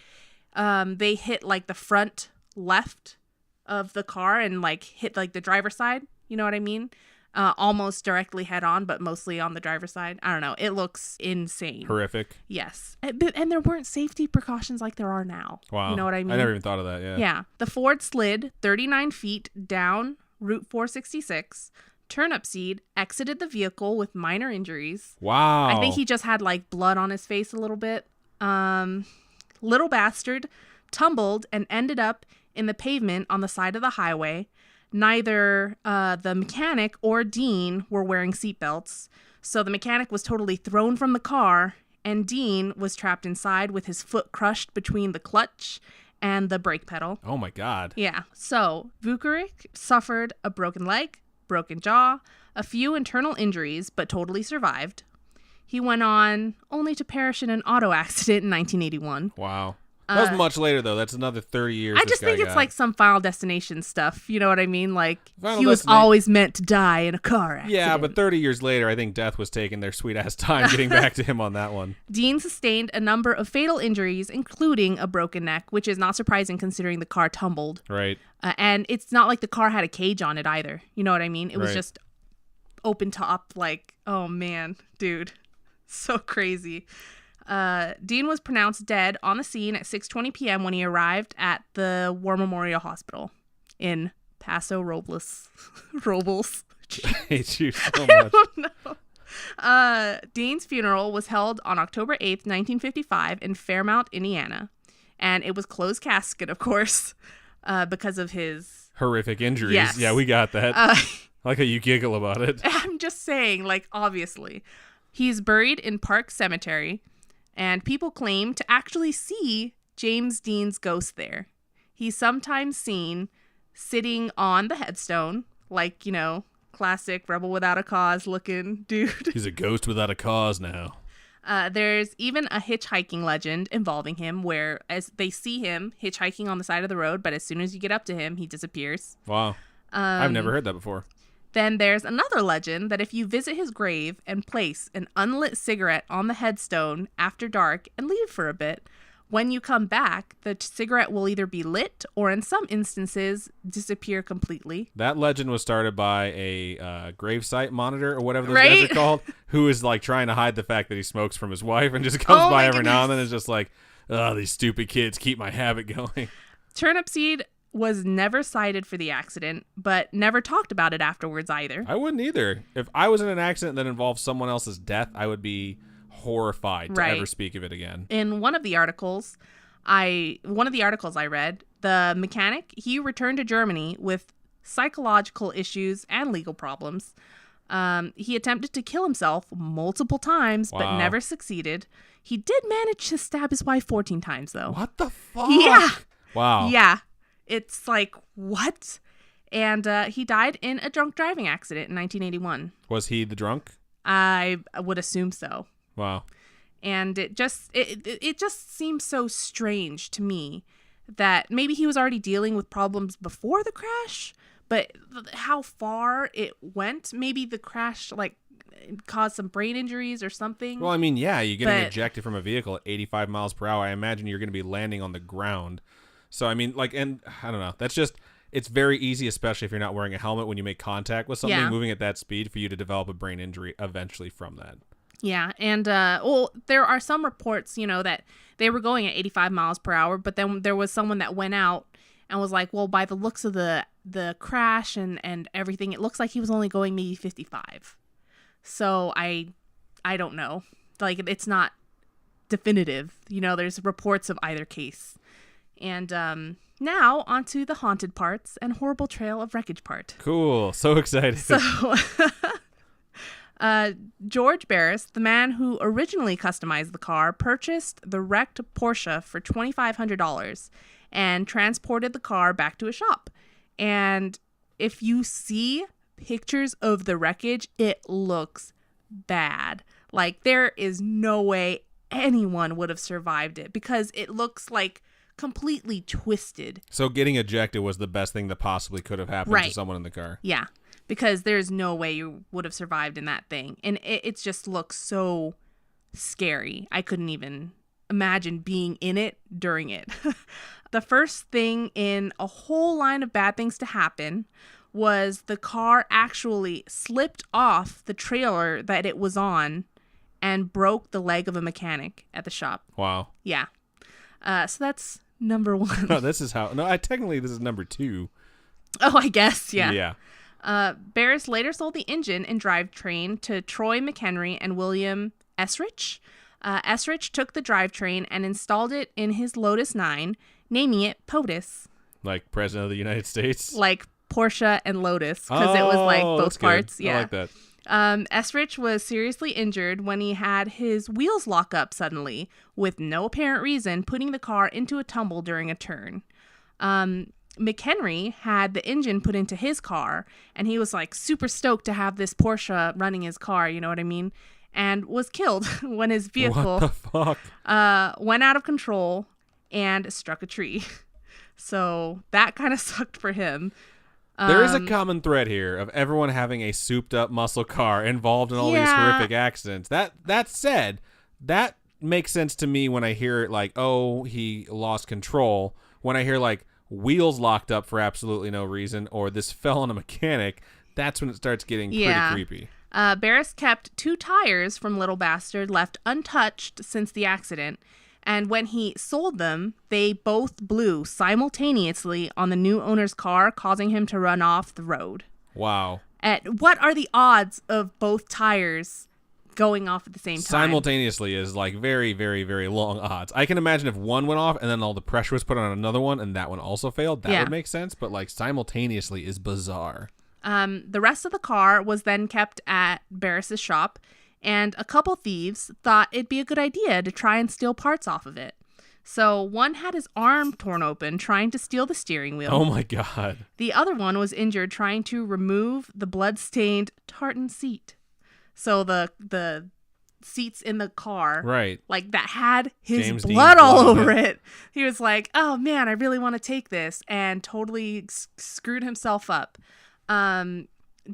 they hit like the front left of the car and like hit like the driver's side. You know what I mean? Almost directly head-on, but mostly on the driver's side. I don't know. It looks insane. Horrific. Yes. And there weren't safety precautions like there are now. Wow. You know what I mean? I never even thought of that, yeah. Yeah. The Ford slid 39 feet down Route 466. Turnipseed exited the vehicle with minor injuries. Wow. I think he just had like blood on his face a little bit. Little bastard tumbled and ended up in the pavement on the side of the highway. Neither the mechanic or Dean were wearing seatbelts. So the mechanic was totally thrown from the car, and Dean was trapped inside with his foot crushed between the clutch and the brake pedal. Oh my God. Yeah. So Vukovic suffered a broken leg, broken jaw, a few internal injuries, but totally survived. He went on only to perish in an auto accident in 1981. Wow. That was much later, though. That's another 30 years. I just think it's like some Final Destination stuff. You know what I mean? Like, Final he was Destination. always meant to die in a car accident. Yeah, but 30 years later, I think death was taking their sweet-ass time getting back to him on that one. Dean sustained a number of fatal injuries, including a broken neck, which is not surprising considering the car tumbled. Right. And it's not like the car had a cage on it either. You know what I mean? It was Right. just open top, like, oh man, dude. So crazy. Dean was pronounced dead on the scene at 6:20 p.m. when he arrived at the War Memorial Hospital in Paso Robles. Robles. I hate you so I much. don't know. Dean's funeral was held on October 8th, 1955 in Fairmount, Indiana. And it was closed casket, of course, because of his... Horrific injuries. Yes. Yeah, we got that. I like how you giggle about it. I'm just saying, like, obviously. He's buried in Park Cemetery, and people claim to actually see James Dean's ghost there. He's sometimes seen sitting on the headstone, like, you know, classic Rebel Without a Cause looking dude. He's a ghost without a cause now. There's even a hitchhiking legend involving him where as they see him hitchhiking on the side of the road, but as soon as you get up to him, he disappears. Wow. I've never heard that before. Then there's another legend that if you visit his grave and place an unlit cigarette on the headstone after dark and leave it for a bit, when you come back, the cigarette will either be lit or in some instances disappear completely. That legend was started by a gravesite monitor or whatever those Right? guys are called, who is like trying to hide the fact that he smokes from his wife and just comes Oh by my every now and then goodness. and is just like, oh, these stupid kids keep my habit going. Turnipseed was never cited for the accident, but never talked about it afterwards either. I wouldn't either. If I was in an accident that involved someone else's death, I would be horrified to Right. ever speak of it again. In one of the articles I read, the mechanic, he returned to Germany with psychological issues and legal problems. He attempted to kill himself multiple times, but Wow. never succeeded. He did manage to stab his wife 14 times, though. What the fuck? Yeah. Wow. Yeah. It's like, what? And he died in a drunk driving accident in 1981. Was he the drunk? I would assume so. Wow. And it just seems so strange to me that maybe he was already dealing with problems before the crash, but how far it went, maybe the crash like caused some brain injuries or something. Well, I mean, yeah, you're getting But- ejected from a vehicle at 85 miles per hour. I imagine you're going to be landing on the ground. So, I mean, like, and I don't know. That's just, it's very easy, especially if you're not wearing a helmet when you make contact with something Yeah. moving at that speed for you to develop a brain injury eventually from that. Yeah, and well, there are some reports, that they were going at 85 miles per hour, but then there was someone that went out and was like, well, by the looks of the crash and everything, it looks like he was only going maybe 55. So I don't know. Like, it's not definitive. There's reports of either case. And now onto the haunted parts and horrible trail of wreckage part. Cool. So excited. So George Barris, the man who originally customized the car, purchased the wrecked Porsche for $2,500 and transported the car back to a shop. And if you see pictures of the wreckage, it looks bad. Like, there is no way anyone would have survived it because it looks like completely twisted. So getting ejected was the best thing that possibly could have happened to someone in the car. Yeah, because there's no way you would have survived in that thing. And it just looks so scary. I couldn't even imagine being in it during it. The first thing in a whole line of bad things to happen was the car actually slipped off the trailer that it was on and broke the leg of a mechanic at the shop. Wow. Yeah. So that's number one. No, this is number 2. Oh, I guess, yeah. Yeah. Barris later sold the engine and drivetrain to Troy McHenry and William Esrich. Esrich took the drivetrain and installed it in his Lotus 9, naming it POTUS. Like President of the United States? Like Porsche and Lotus, because it was like both parts. Good. Yeah. I like that. Esrich was seriously injured when he had his wheels lock up suddenly, with no apparent reason, putting the car into a tumble during a turn. McHenry had the engine put into his car, and he was like super stoked to have this Porsche running his car, you know what I mean? And was killed when his vehicle What the fuck? went out of control and struck a tree. So that kind of sucked for him. There is a common thread here of everyone having a souped-up muscle car involved in all these horrific accidents. That said, that makes sense to me when I hear like, oh, he lost control. When I hear like wheels locked up for absolutely no reason, or this fell on a mechanic, that's when it starts getting pretty creepy. Barris kept 2 tires from Little Bastard left untouched since the accident. And when he sold them, they both blew simultaneously on the new owner's car, causing him to run off the road. Wow. What are the odds of both tires going off at the same time? Simultaneously is like very, very, very long odds. I can imagine if one went off and then all the pressure was put on another one and that one also failed, that would make sense. But like simultaneously is bizarre. The rest of the car was then kept at Barris's shop. And a couple thieves thought it'd be a good idea to try and steal parts off of it. So one had his arm torn open trying to steal the steering wheel. Oh my God. The other one was injured trying to remove the blood-stained tartan seat. So the seats in the car, right, like that had his James blood Dean's all blood over it. He was like, oh man, I really want to take this, and totally screwed himself up.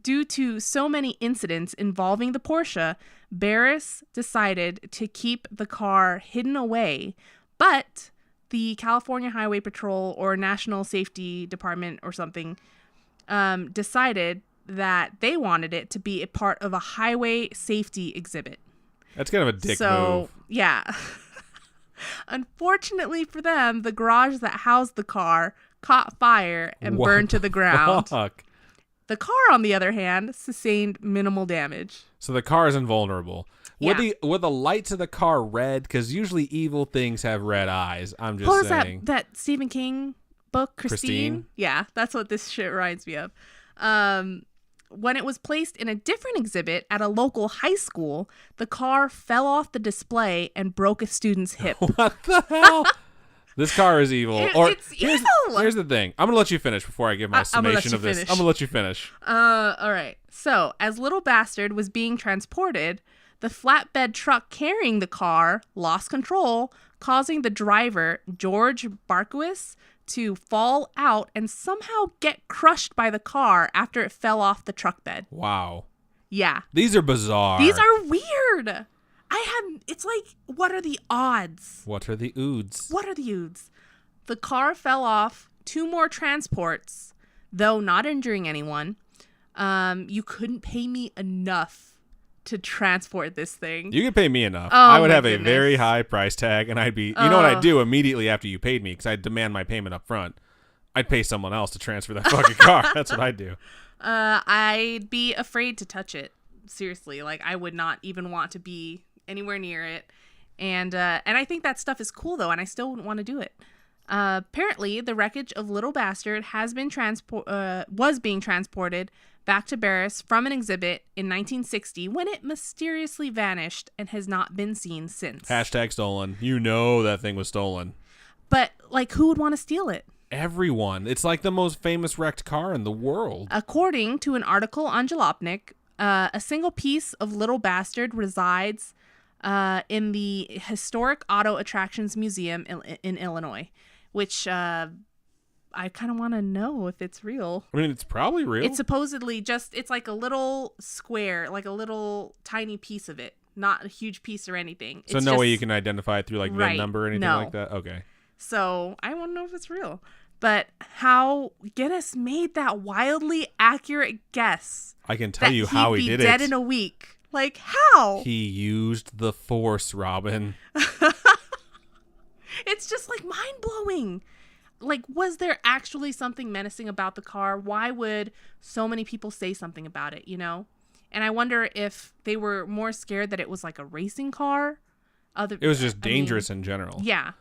Due to so many incidents involving the Porsche, Barris decided to keep the car hidden away, but the California Highway Patrol or National Safety Department or something decided that they wanted it to be a part of a highway safety exhibit. That's kind of a dick move. So, yeah. Unfortunately for them, the garage that housed the car caught fire and burned to the ground. Fuck? The car, on the other hand, sustained minimal damage. So the car is invulnerable. Yeah. Were the lights of the car red? Because usually evil things have red eyes. I'm just What was saying. that Stephen King book, Christine? Yeah, that's what this shit reminds me of. When it was placed in a different exhibit at a local high school, the car fell off the display and broke a student's hip. What the hell? This car is evil. It's evil. Here's the thing. I'm going to let you finish before I give my summation of this. I'm going to let you finish. All right. So, as Little Bastard was being transported, the flatbed truck carrying the car lost control, causing the driver, George Barkowitz, to fall out and somehow get crushed by the car after it fell off the truck bed. Wow. Yeah. These are bizarre. These are weird. It's like, what are the odds? What are the odds? What are the odds? The car fell off 2 more transports, though not injuring anyone. You couldn't pay me enough to transport this thing. You could pay me enough. Oh, I would my have goodness. a very high price tag, and I'd be, you know what I'd do immediately after you paid me, because I'd demand my payment up front. I'd pay someone else to transfer that fucking car. That's what I'd do. I'd be afraid to touch it. Seriously, like I would not even want to be anywhere near it. And I think that stuff is cool though, and I still wouldn't want to do it. Apparently, the wreckage of Little Bastard was being transported back to Barris from an exhibit in 1960 when it mysteriously vanished and has not been seen since. Hashtag stolen. You know that thing was stolen. But like, who would want to steal it? Everyone. It's like the most famous wrecked car in the world. According to an article on Jalopnik, a single piece of Little Bastard resides in the Historic Auto Attractions Museum in Illinois, which I kind of want to know if it's real. I mean, it's probably real. It's supposedly it's like a little square, like a little tiny piece of it, not a huge piece or anything. So no way you can identify it through like VIN number or anything like that? Okay. So I want to know if it's real. But how Guinness made that wildly accurate guess. I can tell you how he did it. He'd be dead in a week. Like, how? He used the Force, Robin. It's just like mind-blowing. Like, was there actually something menacing about the car? Why would so many people say something about it, you know? And I wonder if they were more scared that it was like a racing car. It was just dangerous in general. Yeah.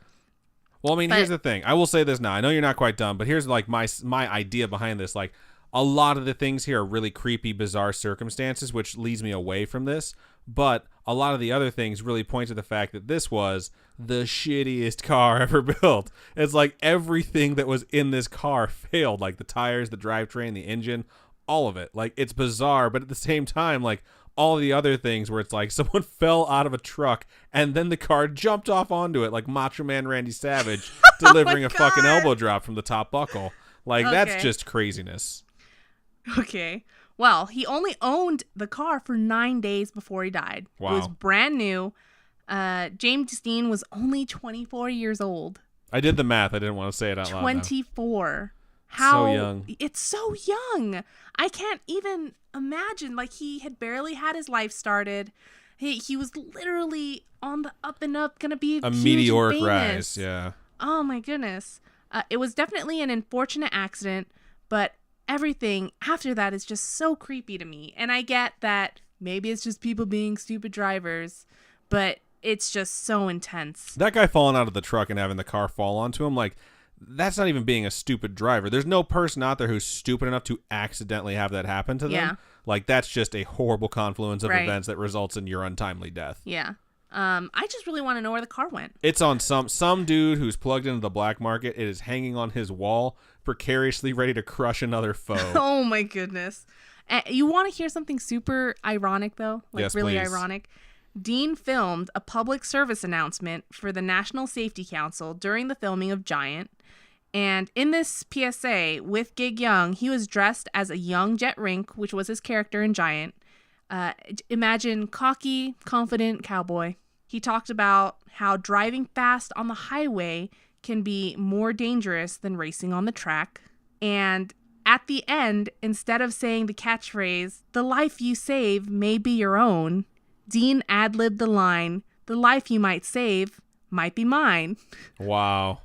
Well, I mean, here's the thing. I will say this now. I know you're not quite done, but here's like my idea behind this. Like, a lot of the things here are really creepy, bizarre circumstances, which leads me away from this. But a lot of the other things really point to the fact that this was the shittiest car ever built. It's like everything that was in this car failed. Like the tires, the drivetrain, the engine, all of it. Like, it's bizarre, but at the same time, like, all the other things where it's like someone fell out of a truck and then the car jumped off onto it like Macho Man Randy Savage delivering a fucking elbow drop from the top buckle. Like, that's just craziness. Okay. Well, he only owned the car for 9 days before he died. Wow. It was brand new. James Dean was only 24 years old. I did the math. I didn't want to say it out loud. 24. How so young. It's so young. I can't even imagine. Like, he had barely had his life started. He was literally on the up and up, gonna be a huge meteoric and rise. Yeah. Oh my goodness. It was definitely an unfortunate accident, but everything after that is just so creepy to me. And I get that maybe it's just people being stupid drivers, but it's just so intense. That guy falling out of the truck and having the car fall onto him, like, that's not even being a stupid driver. There's no person out there who's stupid enough to accidentally have that happen to them. Yeah. Like, that's just a horrible confluence of events that results in your untimely death. Yeah. I just really want to know where the car went. It's on some dude who's plugged into the black market. It is hanging on his wall, precariously ready to crush another foe. Oh my goodness. You want to hear something super ironic though? Like, yes, really please. ironic. Dean filmed a public service announcement for the National Safety Council during the filming of Giant. And in this PSA with Gig Young, he was dressed as a young Jet Rink, which was his character in Giant. Imagine cocky, confident cowboy. He talked about how driving fast on the highway can be more dangerous than racing on the track. And at the end, instead of saying the catchphrase, "The life you save may be your own," Dean ad-libbed the line, "The life you might save might be mine." Wow.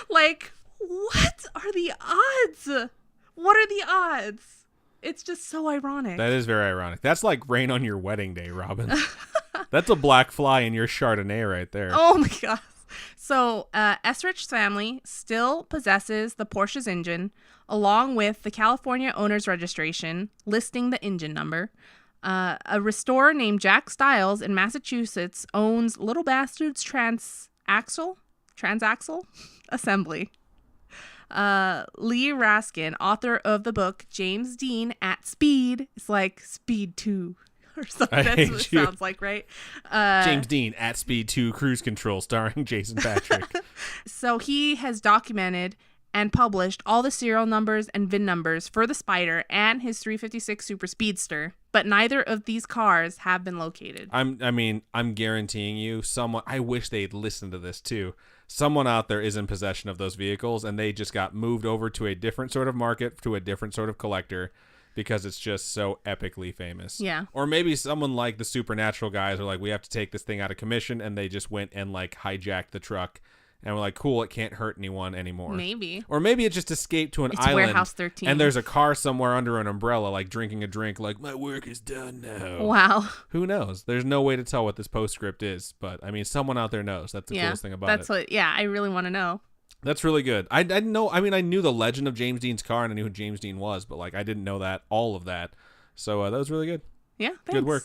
Like, what are the odds? What are the odds? It's just so ironic. That is very ironic. That's like rain on your wedding day, Robin. That's a black fly in your Chardonnay right there. Oh my gosh. So Esrich's family still possesses the Porsche's engine, along with the California owner's registration listing the engine number. A restorer named Jack Stiles in Massachusetts owns Little Bastard's transaxle assembly. Lee Raskin, author of the book James Dean at Speed, it's like Speed 2 or something. That's what it sounds like, right? James Dean at Speed 2 Cruise Control starring Jason Patrick. So he has documented and published all the serial numbers and VIN numbers for the Spider and his 356 Super Speedster, but neither of these cars have been located. I'm guaranteeing you, I wish they'd listened to this too. Someone out there is in possession of those vehicles and they just got moved over to a different sort of market, to a different sort of collector. because it's just so epically famous. Yeah. Or maybe someone like the Supernatural guys are like, we have to take this thing out of commission, and they just went and like hijacked the truck and we're like, cool, it can't hurt anyone anymore. Maybe. Or maybe it just escaped to an It's island. Warehouse 13. And there's a car somewhere under an umbrella, like drinking a drink, like, my work is done now. Wow. Who knows? There's no way to tell what this postscript is, but I mean, someone out there knows. That's the coolest thing about that's it. what. Yeah, I really want to know. That's really good. I didn't know. I mean, I knew the legend of James Dean's car and I knew who James Dean was, but like I didn't know all of that. So that was really good. Yeah, thanks. Good work.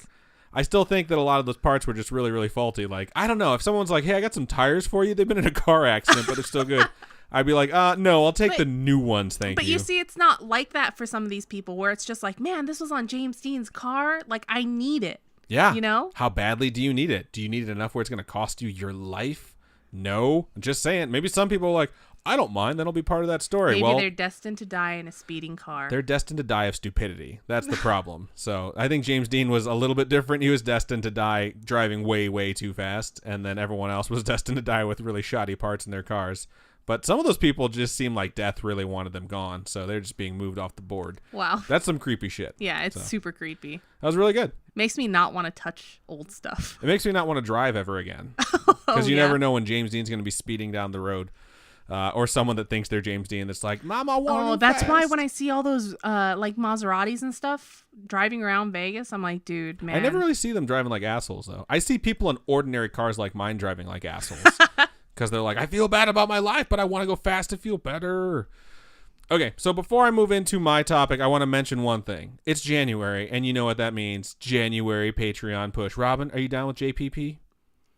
I still think that a lot of those parts were just really, really faulty. Like, I don't know. If someone's like, hey, I got some tires for you. They've been in a car accident, but they're still good. I'd be like, no, I'll take the new ones. Thank you. But you see, it's not like that for some of these people where it's just like, man, this was on James Dean's car. Like, I need it. Yeah. You know? How badly do you need it? Do you need it enough where it's going to cost you your life? No. I'm just saying. Maybe some people are like, I don't mind. That'll be part of that story. Maybe they're destined to die in a speeding car. They're destined to die of stupidity. That's the problem. So I think James Dean was a little bit different. He was destined to die driving way, way too fast. And then everyone else was destined to die with really shoddy parts in their cars. But some of those people just seem like death really wanted them gone. So they're just being moved off the board. Wow. That's some creepy shit. Yeah, it's super creepy. That was really good. Makes me not want to touch old stuff. It makes me not want to drive ever again. Because you never know when James Dean's going to be speeding down the road. Or someone that thinks they're James Dean that's like, Mom, I want to go that's fast. why when I see all those like Maseratis and stuff driving around Vegas, I'm like, dude, man. I never really see them driving like assholes, though. I see people in ordinary cars like mine driving like assholes. Because they're like, I feel bad about my life, but I want to go fast to feel better. Okay, so before I move into my topic, I want to mention one thing. It's January, and you know what that means. January Patreon push. Robin, are you down with JPP?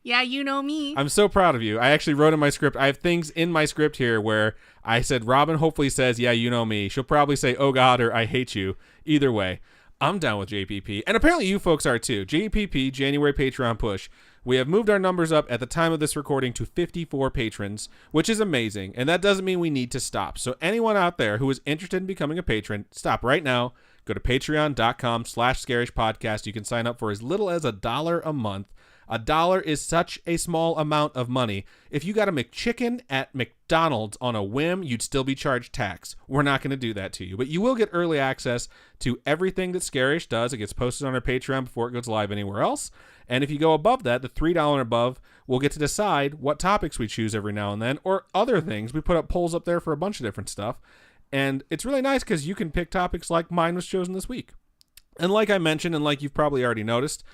Yeah, you know me. I'm so proud of you. I actually wrote in my script. I have things in my script here where I said, Robin hopefully says, yeah, you know me. She'll probably say, oh, God, or I hate you. Either way, I'm down with JPP. And apparently you folks are too. JPP, January Patreon push. We have moved our numbers up at the time of this recording to 54 patrons, which is amazing. And that doesn't mean we need to stop. So anyone out there who is interested in becoming a patron, stop right now. Go to patreon.com/scarishpodcast. You can sign up for as little as $1 a month. $1 is such a small amount of money. If you got a McChicken at McDonald's on a whim, you'd still be charged tax. We're not going to do that to you. But you will get early access to everything that Scarish does. It gets posted on our Patreon before it goes live anywhere else. And if you go above that, the $3 and above, we'll get to decide what topics we choose every now and then, or other things. We put up polls up there for a bunch of different stuff. And it's really nice because you can pick topics like mine was chosen this week. And like I mentioned, and like you've probably already noticed,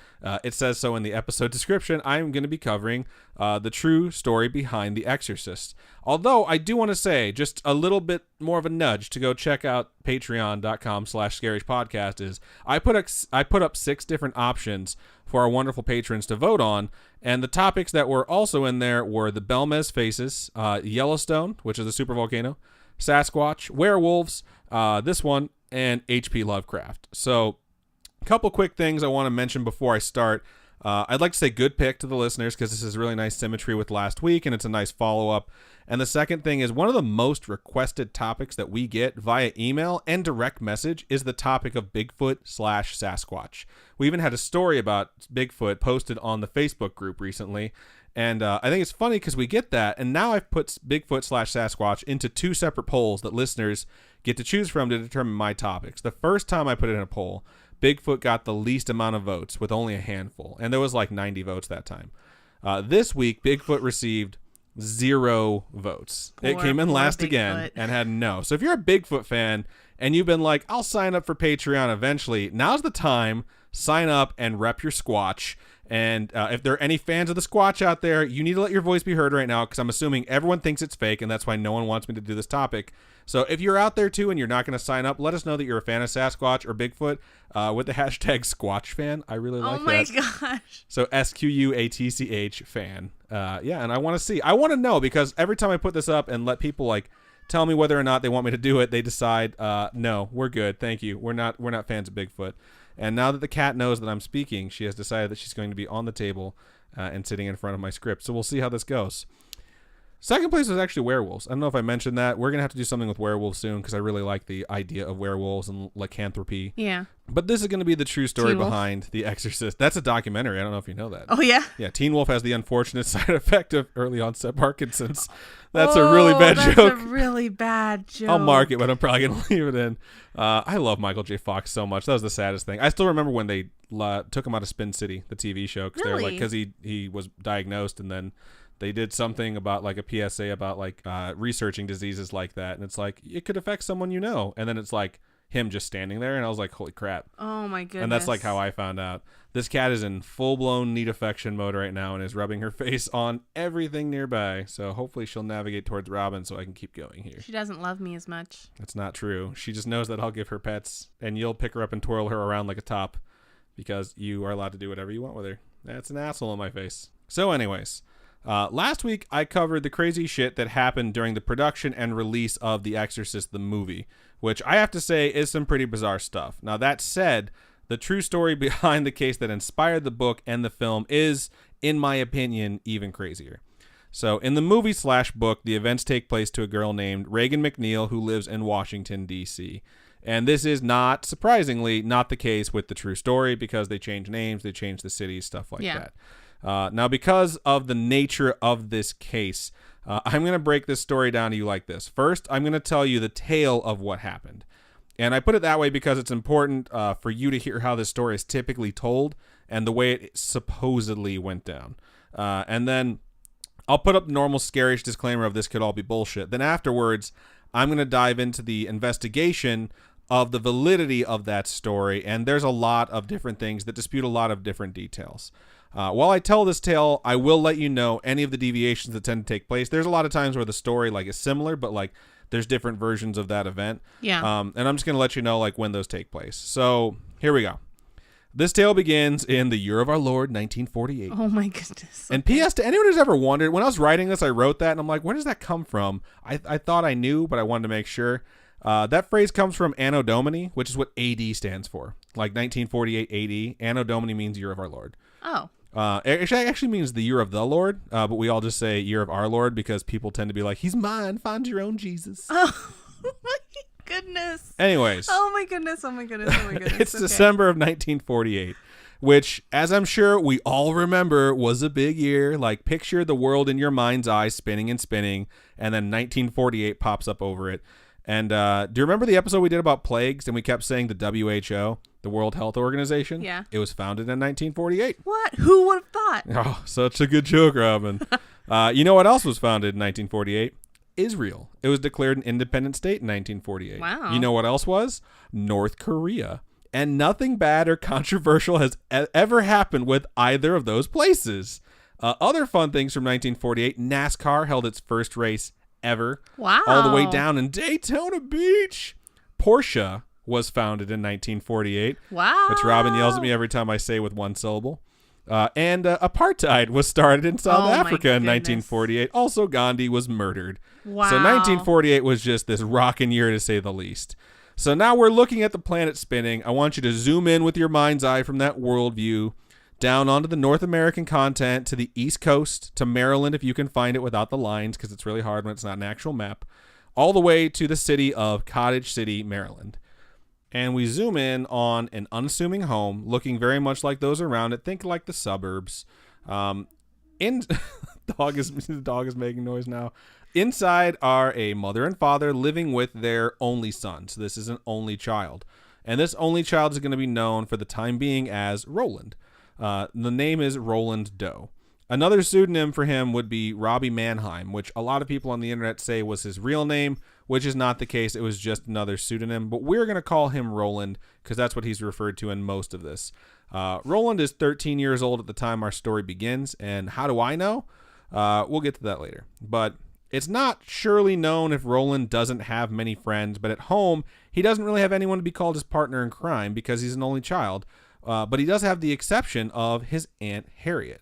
it says so in the episode description, I'm going to be covering the true story behind The Exorcist. Although I do want to say just a little bit more of a nudge to go check out patreon.com/scarishpodcast is I put up 6 different options for our wonderful patrons to vote on. And the topics that were also in there were the Belmez Faces, Yellowstone, which is a supervolcano, Sasquatch, werewolves, this one, and H.P. Lovecraft. So couple quick things I want to mention before I start. I'd like to say good pick to the listeners because this is really nice symmetry with last week and it's a nice follow-up. And the second thing is one of the most requested topics that we get via email and direct message is the topic of Bigfoot/Sasquatch. We even had a story about Bigfoot posted on the Facebook group recently. And I think it's funny because we get that. And now I've put Bigfoot/Sasquatch into 2 separate polls that listeners get to choose from to determine my topics. The first time I put it in a poll, Bigfoot got the least amount of votes with only a handful. And there was like 90 votes that time. This week, Bigfoot received 0 votes. It came in last again and had no. So if you're a Bigfoot fan and you've been like, I'll sign up for Patreon eventually, now's the time. Sign up and rep your Squatch. And if there are any fans of the Squatch out there, you need to let your voice be heard right now because I'm assuming everyone thinks it's fake and that's why no one wants me to do this topic. So if you're out there too and you're not going to sign up, let us know that you're a fan of Sasquatch or Bigfoot with the hashtag SquatchFan. I really like that. Oh my gosh. So SQUATCH fan. Yeah, and I want to know because every time I put this up and let people like tell me whether or not they want me to do it, they decide, no, we're good. Thank you. We're not fans of Bigfoot. And now that the cat knows that I'm speaking, she has decided that she's going to be on the table and sitting in front of my script. So we'll see how this goes. Second place was actually werewolves. I don't know if I mentioned that. We're going to have to do something with werewolves soon because I really like the idea of werewolves and lycanthropy. Yeah. But this is going to be the true story Teen Wolf. behind The Exorcist. That's a documentary. I don't know if you know that. Oh, yeah? Yeah, Teen Wolf has the unfortunate side effect of early onset Parkinson's. That's a really bad that's joke. a really bad joke. I'll mark it, but I'm probably going to leave it in. I love Michael J. Fox so much. That was the saddest thing. I still remember when they took him out of Spin City, the TV show, because Really? because he was diagnosed, and then they did something about like a PSA about like researching diseases like that, and it's like it could affect someone you know, and then it's like him just standing there, and I was like, holy crap. Oh my goodness. And that's like how I found out. This cat is in full-blown need affection mode right now and is rubbing her face on everything nearby. So hopefully she'll navigate towards Robin so I can keep going here. She doesn't love me as much. That's not true. She just knows that I'll give her pets and you'll pick her up and twirl her around like a top because you are allowed to do whatever you want with her. That's an asshole in my face. So anyways, last week I covered the crazy shit that happened during the production and release of The Exorcist, the movie, which I have to say is some pretty bizarre stuff. Now that said, the true story behind the case that inspired the book and the film is, in my opinion, even crazier. So in the movie/book, the events take place to a girl named Reagan McNeil who lives in Washington, D.C. And this is not, surprisingly, not the case with the true story because they change names, they change the cities, stuff like that. Now, because of the nature of this case, I'm going to break this story down to you like this. First, I'm going to tell you the tale of what happened. And I put it that way because it's important for you to hear how this story is typically told and the way it supposedly went down. And then I'll put up the normal scarish disclaimer of this could all be bullshit. Then afterwards, I'm going to dive into the investigation of the validity of that story. And there's a lot of different things that dispute a lot of different details. While I tell this tale, I will let you know any of the deviations that tend to take place. There's a lot of times where the story like is similar, but like there's different versions of that event. Yeah. And I'm just going to let you know like when those take place. So here we go. This tale begins in the year of our Lord, 1948. Oh my goodness. And P.S. to anyone who's ever wondered, when I was writing this, I wrote that and I'm like, where does that come from? I thought I knew, but I wanted to make sure. That phrase comes from Anno Domini, which is what AD stands for. Like 1948 AD. Anno Domini means year of our Lord. Oh. It actually means the year of the Lord, but we all just say year of our Lord because people tend to be like, he's mine, find your own Jesus. Oh my goodness. Anyways. Oh my goodness. Oh my goodness. Oh my goodness. It's December of 1948, which, as I'm sure we all remember, was a big year. Like, picture the world in your mind's eye spinning and spinning, and then 1948 pops up over it. And do you remember the episode we did about plagues and we kept saying the WHO, the World Health Organization? Yeah. It was founded in 1948. What? Who would have thought? Oh, such a good joke, Robin. You know what else was founded in 1948? Israel. It was declared an independent state in 1948. Wow. You know what else was? North Korea. And nothing bad or controversial has ever happened with either of those places. Other fun things from 1948, NASCAR held its first race ever. Wow. All the way down in Daytona Beach. Porsche was founded in 1948. Wow. Which Robin yells at me every time I say with one syllable. And apartheid was started in South Africa in 1948. Also, Gandhi was murdered. Wow. So 1948 was just this rockin' year to say the least. So now we're looking at the planet spinning. I want you to zoom in with your mind's eye from that worldview down onto the North American continent to the East Coast to Maryland if you can find it without the lines because it's really hard when it's not an actual map, all the way to the city of Cottage City, Maryland. And we zoom in on an unassuming home looking very much like those around it. Think like the suburbs. The dog is making noise now. Inside are a mother and father living with their only son. So this is an only child. And this only child is going to be known for the time being as Roland. The name is Roland Doe. Another pseudonym for him would be Robbie Mannheim, which a lot of people on the internet say was his real name, which is not the case. It was just another pseudonym, but we're going to call him Roland because that's what he's referred to in most of this. Roland is 13 years old at the time our story begins, and how do I know? We'll get to that later. But it's not surely known if Roland doesn't have many friends, but at home, he doesn't really have anyone to be called his partner in crime because he's an only child. But he does have the exception of his Aunt Harriet.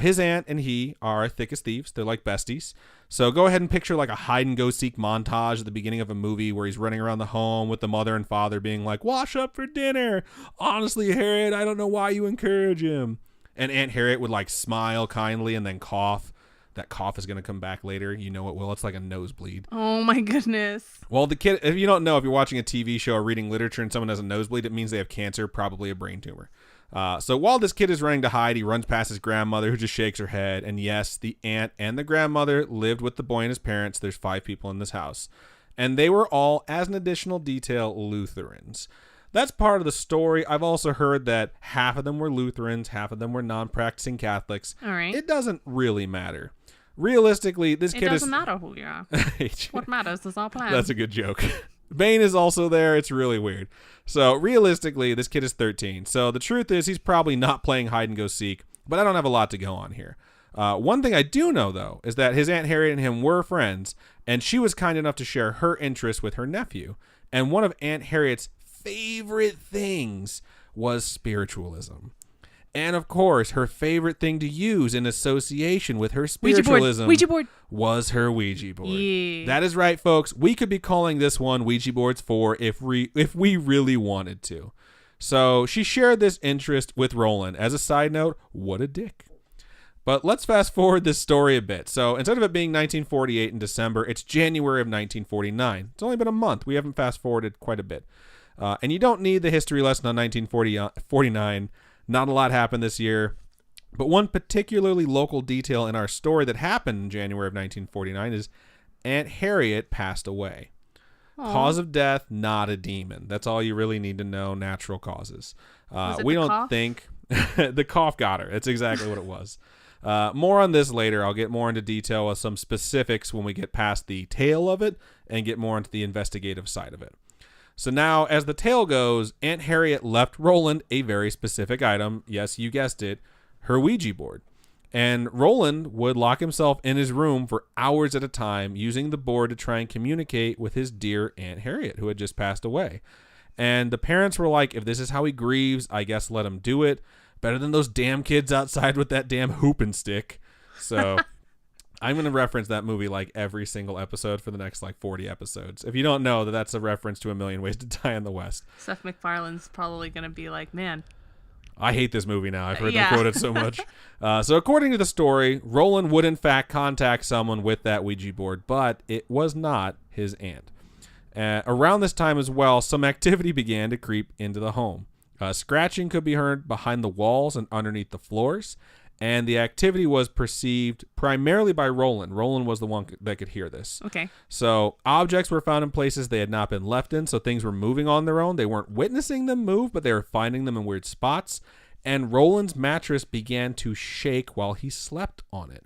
His aunt and he are thick as thieves. They're like besties. So go ahead and picture like a hide-and-go-seek montage at the beginning of a movie where he's running around the home with the mother and father being like, wash up for dinner. Honestly, Harriet, I don't know why you encourage him. And Aunt Harriet would like smile kindly and then cough. that cough is going to come back later. You know it will. It's like a nosebleed. Oh my goodness. Well, the kid, if you don't know, if you're watching a TV show or reading literature and someone has a nosebleed, it means they have cancer, probably a brain tumor. So while this kid is running to hide, he runs past his grandmother, who just shakes her head. And yes, the aunt and the grandmother lived with the boy and his parents. There's 5 people in this house. And they were all, as an additional detail, Lutherans. That's part of the story. I've also heard that half of them were Lutherans, half of them were non-practicing Catholics. All right. It doesn't really matter. Realistically, this kid is... It doesn't matter who you are. What matters is our plan. That's a good joke. Bane is also there. It's really weird. So realistically, this kid is 13. So the truth is he's probably not playing hide and go seek, but I don't have a lot to go on here. One thing I do know, though, is that his Aunt Harriet and him were friends, and she was kind enough to share her interests with her nephew. And one of Aunt Harriet's favorite things was spiritualism. And of course, her favorite thing to use in association with her spiritualism Ouija board. was her Ouija board. Yeah. That is right, folks. We could be calling this one Ouija boards 4 if we really wanted to. So she shared this interest with Roland. As a side note, what a dick. But let's fast forward this story a bit. So instead of it being 1948 in December, it's January of 1949. It's only been a month. We haven't fast forwarded quite a bit. And you don't need the history lesson on 1949. Not a lot happened this year, but one particularly local detail in our story that happened in January of 1949 is Aunt Harriet passed away. Aww. Cause of death, not a demon. That's all you really need to know, natural causes. We don't cough? think... the cough got her. That's exactly what it was. More on this later. I'll get more into detail with some specifics when we get past the tale of it and get more into the investigative side of it. So now, as the tale goes, Aunt Harriet left Roland a very specific item. Yes, you guessed it, her Ouija board. And Roland would lock himself in his room for hours at a time, using the board to try and communicate with his dear Aunt Harriet, who had just passed away. And the parents were like, if this is how he grieves, I guess let him do it. Better than those damn kids outside with that damn hooping stick. So... I'm going to reference that movie like every single episode for the next like 40 episodes. If you don't know that that's a reference to A Million Ways to Die in the West. Seth MacFarlane's probably going to be like, man. I hate this movie now. I've heard them quote it so much. So according to the story, Roland would in fact contact someone with that Ouija board, but it was not his aunt. Around this time as well, some activity began to creep into the home. Scratching could be heard behind the walls and underneath the floors. And the activity was perceived primarily by Roland. Roland was the one that could hear this. Okay. So objects were found in places they had not been left in, so things were moving on their own. They weren't witnessing them move, but they were finding them in weird spots. And Roland's mattress began to shake while he slept on it.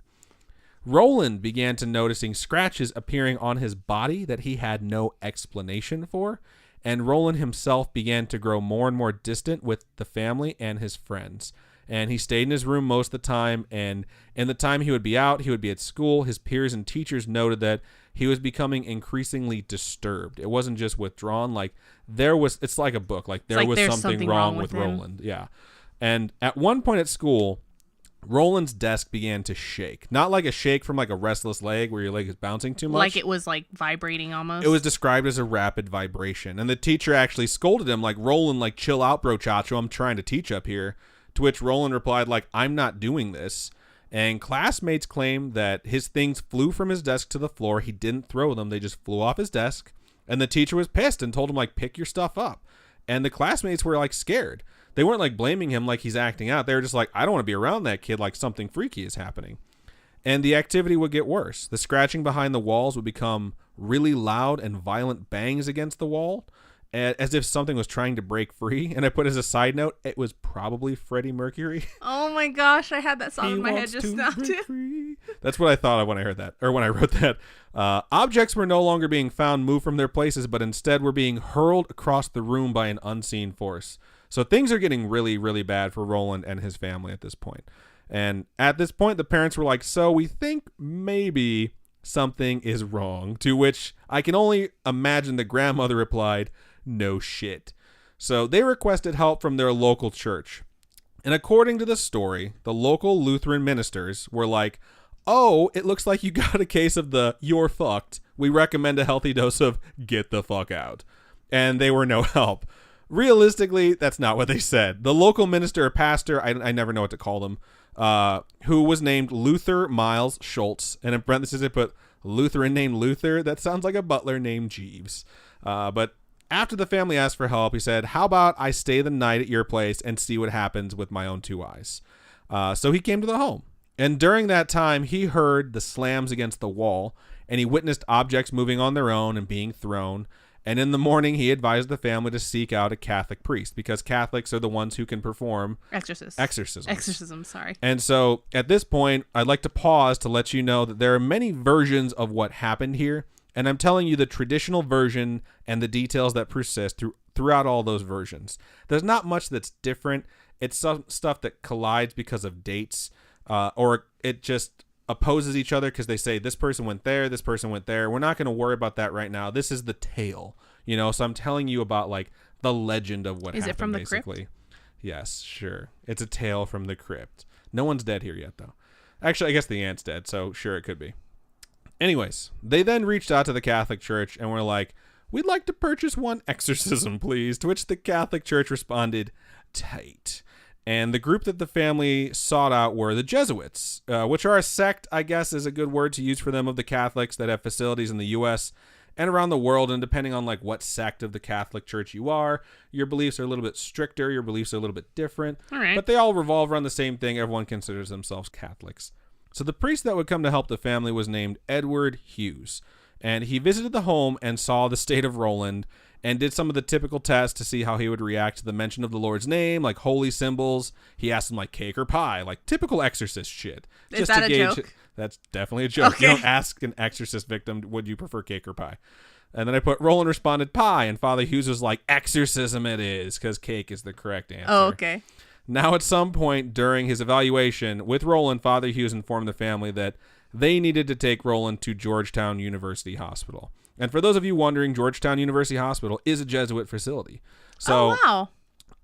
Roland began to noticing scratches appearing on his body that he had no explanation for. And Roland himself began to grow more and more distant with the family and his friends. And he stayed in his room most of the time, and in the time he would be out, he would be at school. His peers and teachers noted that he was becoming increasingly disturbed. It wasn't just withdrawn. Like, it's like a book. Like, there was something wrong with Roland. Yeah. And at one point at school, Roland's desk began to shake. Not like a shake from like a restless leg where your leg is bouncing too much. Like it was like vibrating almost. It was described as a rapid vibration. And the teacher actually scolded him like, Roland, like, chill out, bro, chacho. I'm trying to teach up here. To which Roland replied, like, I'm not doing this. And classmates claimed that his things flew from his desk to the floor. He didn't throw them. They just flew off his desk. And the teacher was pissed and told him, like, pick your stuff up. And the classmates were, like, scared. They weren't, like, blaming him like he's acting out. They were just like, I don't want to be around that kid, like something freaky is happening. And the activity would get worse. The scratching behind the walls would become really loud and violent bangs against the wall, as if something was trying to break free. And I put as a side note, it was probably Freddie Mercury. Oh my gosh, I had that song in my head just now too. That's what I thought of when I heard that, or when I wrote that. Objects were no longer being found moved from their places, but instead were being hurled across the room by an unseen force. So things are getting really, really bad for Roland and his family at this point. And at this point, the parents were like, so we think maybe something is wrong. To which I can only imagine the grandmother replied, no shit. So they requested help from their local church. And according to the story, the local Lutheran ministers were like, oh, it looks like you got a case of the you're fucked. We recommend a healthy dose of get the fuck out. And they were no help. Realistically, that's not what they said. The local minister or pastor, I never know what to call them, who was named Luther Miles Schultz. And in parentheses, they put Lutheran named Luther. That sounds like a butler named Jeeves. But after the family asked for help, he said, how about I stay the night at your place and see what happens with my own 2 eyes? So he came to the home. And during that time, he heard the slams against the wall, and he witnessed objects moving on their own and being thrown. And in the morning, he advised the family to seek out a Catholic priest, because Catholics are the ones who can perform exorcisms. Sorry. And so at this point, I'd like to pause to let you know that there are many versions of what happened here. And I'm telling you the traditional version and the details that persist throughout all those versions. There's not much that's different. It's some stuff that collides because of dates, or it just opposes each other because they say this person went there, this person went there. We're not going to worry about that right now. This is the tale, so I'm telling you about like the legend of what happened. Is it from the basically. Crypt? Yes, sure. It's a tale from the crypt. No one's dead here yet, though. Actually, I guess the aunt's dead, so sure, it could be. Anyways, they then reached out to the Catholic Church and were like, we'd like to purchase one exorcism, please. To which the Catholic Church responded, tight. And the group that the family sought out were the Jesuits, which are a sect, I guess is a good word to use for them, of the Catholics that have facilities in the U.S. and around the world. And depending on like what sect of the Catholic Church you are, your beliefs are a little bit stricter, your beliefs are a little bit different. All right. But they all revolve around the same thing. Everyone considers themselves Catholics. So the priest that would come to help the family was named Edward Hughes. And he visited the home and saw the state of Roland and did some of the typical tests to see how he would react to the mention of the Lord's name, like holy symbols. He asked him like cake or pie, like typical exorcist shit. Is that a joke? That's definitely a joke. Okay. You don't ask an exorcist victim, would you prefer cake or pie? And then I put Roland responded pie, and Father Hughes was like, exorcism it is, because cake is the correct answer. Oh, okay. Now, at some point during his evaluation with Roland, Father Hughes informed the family that they needed to take Roland to Georgetown University Hospital. And for those of you wondering, Georgetown University Hospital is a Jesuit facility. So wow.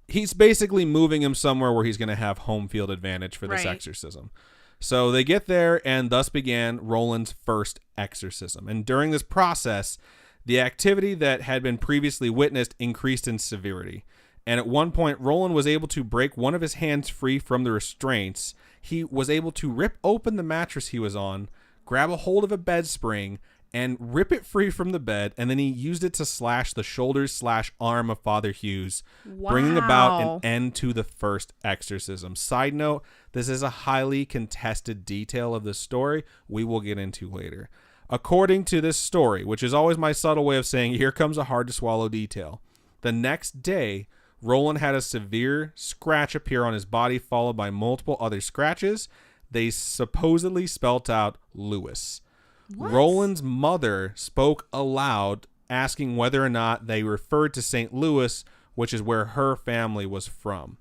He's basically moving him somewhere where he's going to have home field advantage for this exorcism. So they get there, and thus began Roland's first exorcism. And during this process, the activity that had been previously witnessed increased in severity. And at one point, Roland was able to break one of his hands free from the restraints. He was able to rip open the mattress he was on, grab a hold of a bed spring, and rip it free from the bed. And then he used it to slash the shoulders/arm of Father Hughes, bringing about an end to the first exorcism. Side note, this is a highly contested detail of the story we will get into later. According to this story, which is always my subtle way of saying, here comes a hard to swallow detail. The next day, Roland had a severe scratch appear on his body, followed by multiple other scratches. They supposedly spelt out Lewis. What? Roland's mother spoke aloud, asking whether or not they referred to St. Louis, which is where her family was from.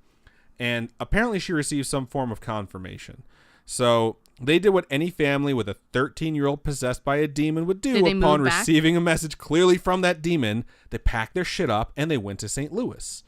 And apparently she received some form of confirmation. So they did what any family with a 13-year-old possessed by a demon would do upon receiving a message clearly from that demon. They packed their shit up and they went to St. Louis.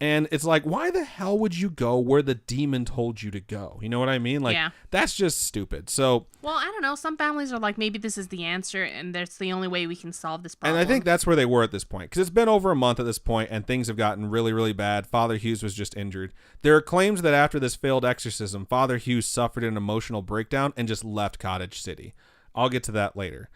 And it's like, why the hell would you go where the demon told you to go? You know what I mean? Like, that's just stupid. So, well, I don't know. Some families are like, maybe this is the answer and that's the only way we can solve this problem. And I think that's where they were at this point, because it's been over a month at this point and things have gotten really, really bad. Father Hughes was just injured. There are claims that after this failed exorcism, Father Hughes suffered an emotional breakdown and just left Cottage City. I'll get to that later.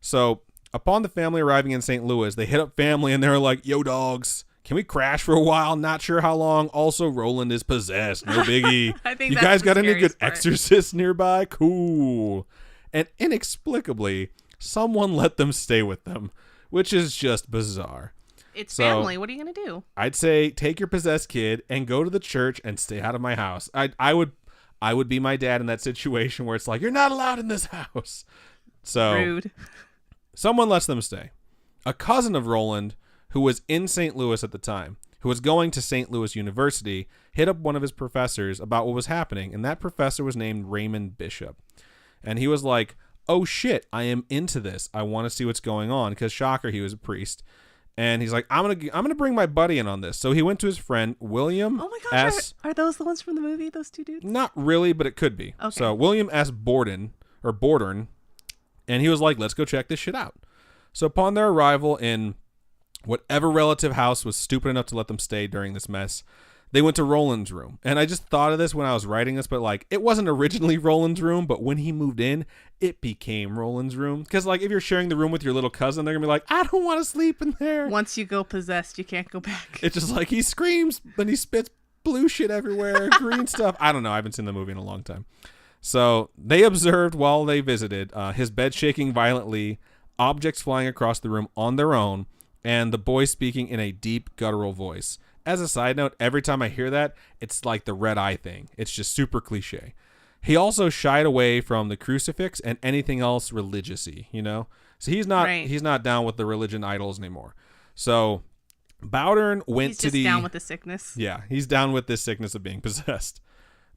So, upon the family arriving in St. Louis, they hit up family and they're like, yo, dogs, can we crash for a while? Not sure how long. Also, Roland is possessed. No biggie. I think you guys got any good exorcists nearby? Cool. And inexplicably, someone let them stay with them, which is just bizarre. It's family. What are you going to do? I'd say take your possessed kid and go to the church and stay out of my house. I would be my dad in that situation where it's like, you're not allowed in this house. So rude. Someone lets them stay. A cousin of Roland, who was in St. Louis at the time, who was going to St. Louis University, hit up one of his professors about what was happening, and that professor was named Raymond Bishop. And he was like, oh shit, I am into this. I want to see what's going on, because shocker, he was a priest. And he's like, I'm gonna bring my buddy in on this. So he went to his friend, William Oh my gosh, are those the ones from the movie, those two dudes? Not really, but it could be. Okay. So William S. Borden, and he was like, let's go check this shit out. So upon their arrival in whatever relative house was stupid enough to let them stay during this mess, They went to Roland's room. And I just thought of this when I was writing this, but like it wasn't originally Roland's room, but when he moved in, it became Roland's room. Because like if you're sharing the room with your little cousin, they're going to be like, I don't want to sleep in there. Once you go possessed, you can't go back. It's just like he screams, but he spits blue shit everywhere, green stuff. I don't know. I haven't seen the movie in a long time. So they observed while they visited his bed shaking violently, objects flying across the room on their own, and the boy speaking in a deep guttural voice. As a side note, every time I hear that, it's like the red eye thing. It's just super cliche. He also shied away from the crucifix and anything else religious-y, you know? So he's not down with the religion idols anymore. So Bowdern went to the... He's just down with the sickness. Yeah, he's down with this sickness of being possessed.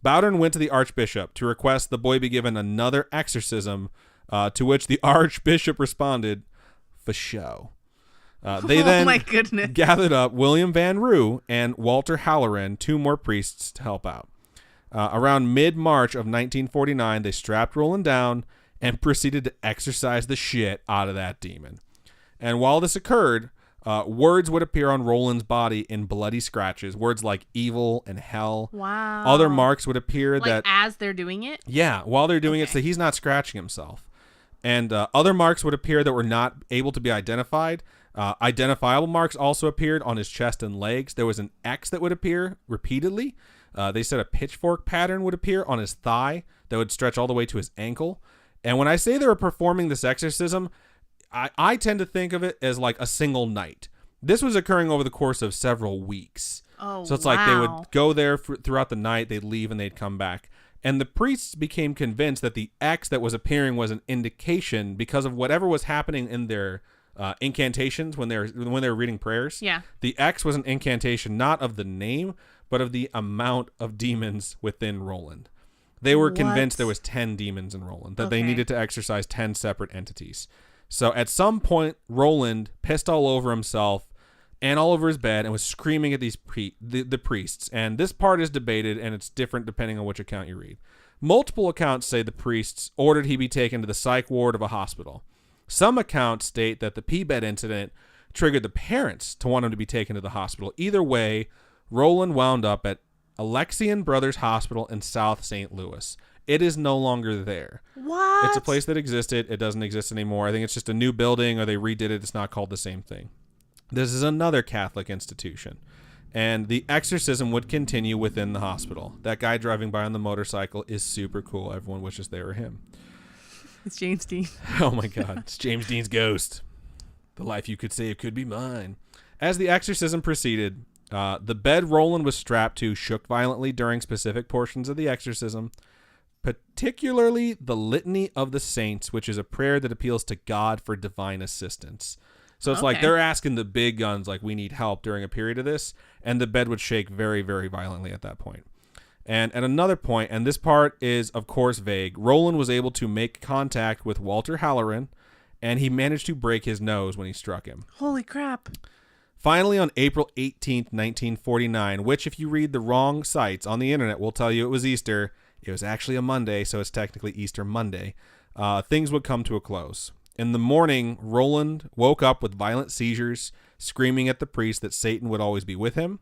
Bowdern went to the archbishop to request the boy be given another exorcism, to which the archbishop responded, for show. They then my goodness. gathered up William Van Roo and Walter Halloran, 2 more priests, to help out. Around mid-March of 1949, they strapped Roland down and proceeded to exorcise the shit out of that demon. And while this occurred, words would appear on Roland's body in bloody scratches. Words like evil and hell. Wow. Other marks would appear like as they're doing it? Yeah, while they're doing it, so he's not scratching himself. And other marks would appear that were not able to be identified. Identifiable marks also appeared on his chest and legs. There was an X that would appear repeatedly. They said a pitchfork pattern would appear on his thigh that would stretch all the way to his ankle. And when I say they were performing this exorcism, I tend to think of it as like a single night. This was occurring over the course of several weeks. Oh, so it's like they would go there throughout the night, they'd leave, and they'd come back. And the priests became convinced that the X that was appearing was an indication because of whatever was happening in their incantations when they were reading prayers. Yeah. The X was an incantation not of the name, but of the amount of demons within Roland. They were convinced there was 10 demons in Roland, that they needed to exorcise 10 separate entities. So at some point, Roland pissed all over himself and all over his bed and was screaming at these the priests. And this part is debated, and it's different depending on which account you read. Multiple accounts say the priests ordered he be taken to the psych ward of a hospital. Some accounts state that the pee bed incident triggered the parents to want him to be taken to the hospital. Either way, Roland wound up at Alexian Brothers Hospital in South St. Louis. It is no longer there. What? It's a place that existed. It doesn't exist anymore. I think it's just a new building, or they redid it. It's not called the same thing. This is another Catholic institution. And the exorcism would continue within the hospital. That guy driving by on the motorcycle is super cool. Everyone wishes they were him. It's James Dean. Oh my God. It's James Dean's ghost. The life you could save could be mine. As the exorcism proceeded, the bed Roland was strapped to shook violently during specific portions of the exorcism, particularly the Litany of the Saints, which is a prayer that appeals to God for divine assistance. So it's like they're asking the big guns, like, we need help during a period of this, and the bed would shake very, very violently at that point. And at another point, and this part is, of course, vague, Roland was able to make contact with Walter Halloran, and he managed to break his nose when he struck him. Holy crap. Finally, on April 18th, 1949, which if you read the wrong sites on the internet will tell you it was Easter, it was actually a Monday, so it's technically Easter Monday, things would come to a close. In the morning, Roland woke up with violent seizures, screaming at the priest that Satan would always be with him,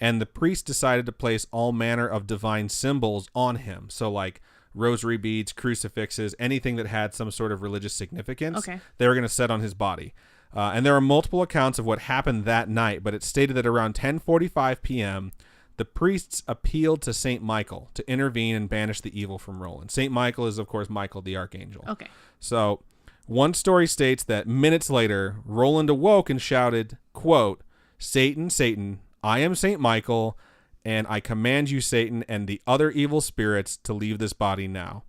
and the priest decided to place all manner of divine symbols on him. So like rosary beads, crucifixes, anything that had some sort of religious significance, they were going to set on his body. And there are multiple accounts of what happened that night, but it's stated that around 10:45 p.m., the priests appealed to St. Michael to intervene and banish the evil from Roland. St. Michael is, of course, Michael the Archangel. Okay. So one story states that minutes later, Roland awoke and shouted, quote, "Satan, Satan, I am St. Michael, and I command you, Satan, and the other evil spirits to leave this body now."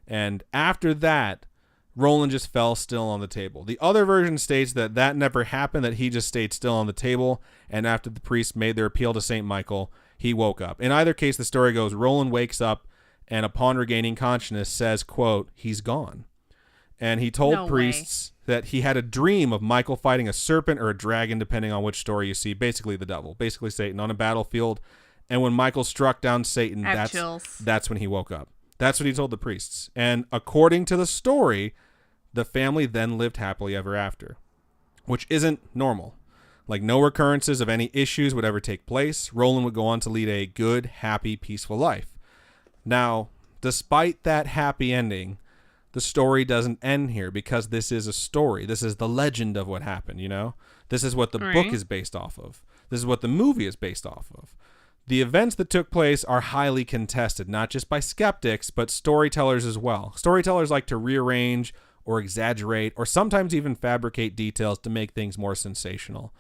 And after that, Roland just fell still on the table. The other version states that that never happened, that he just stayed still on the table, and after the priests made their appeal to St. Michael, he woke up. In either case, the story goes, Roland wakes up and upon regaining consciousness says, quote, "He's gone." And he told priests that he had a dream of Michael fighting a serpent or a dragon, depending on which story you see, basically the devil, basically Satan, on a battlefield. And when Michael struck down Satan, that's when he woke up. That's what he told the priests. And according to the story, the family then lived happily ever after, which isn't normal. Like, no recurrences of any issues would ever take place. Roland would go on to lead a good, happy, peaceful life. Now, despite that happy ending, the story doesn't end here, because this is a story. This is the legend of what happened, you know? This is what the book is based off of. This is what the movie is based off of. The events that took place are highly contested, not just by skeptics, but storytellers as well. Storytellers like to rearrange or exaggerate or sometimes even fabricate details to make things more sensational.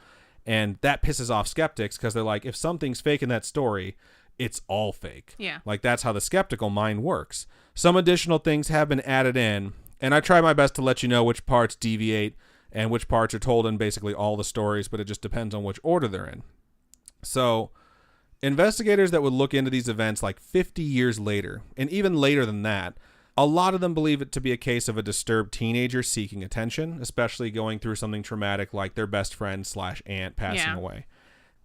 And that pisses off skeptics, because they're like, if something's fake in that story, it's all fake. Yeah. Like, that's how the skeptical mind works. Some additional things have been added in, and I try my best to let you know which parts deviate and which parts are told in basically all the stories, but it just depends on which order they're in. So, investigators that would look into these events like 50 years later, and even later than that, a lot of them believe it to be a case of a disturbed teenager seeking attention, especially going through something traumatic like their best friend / aunt passing away.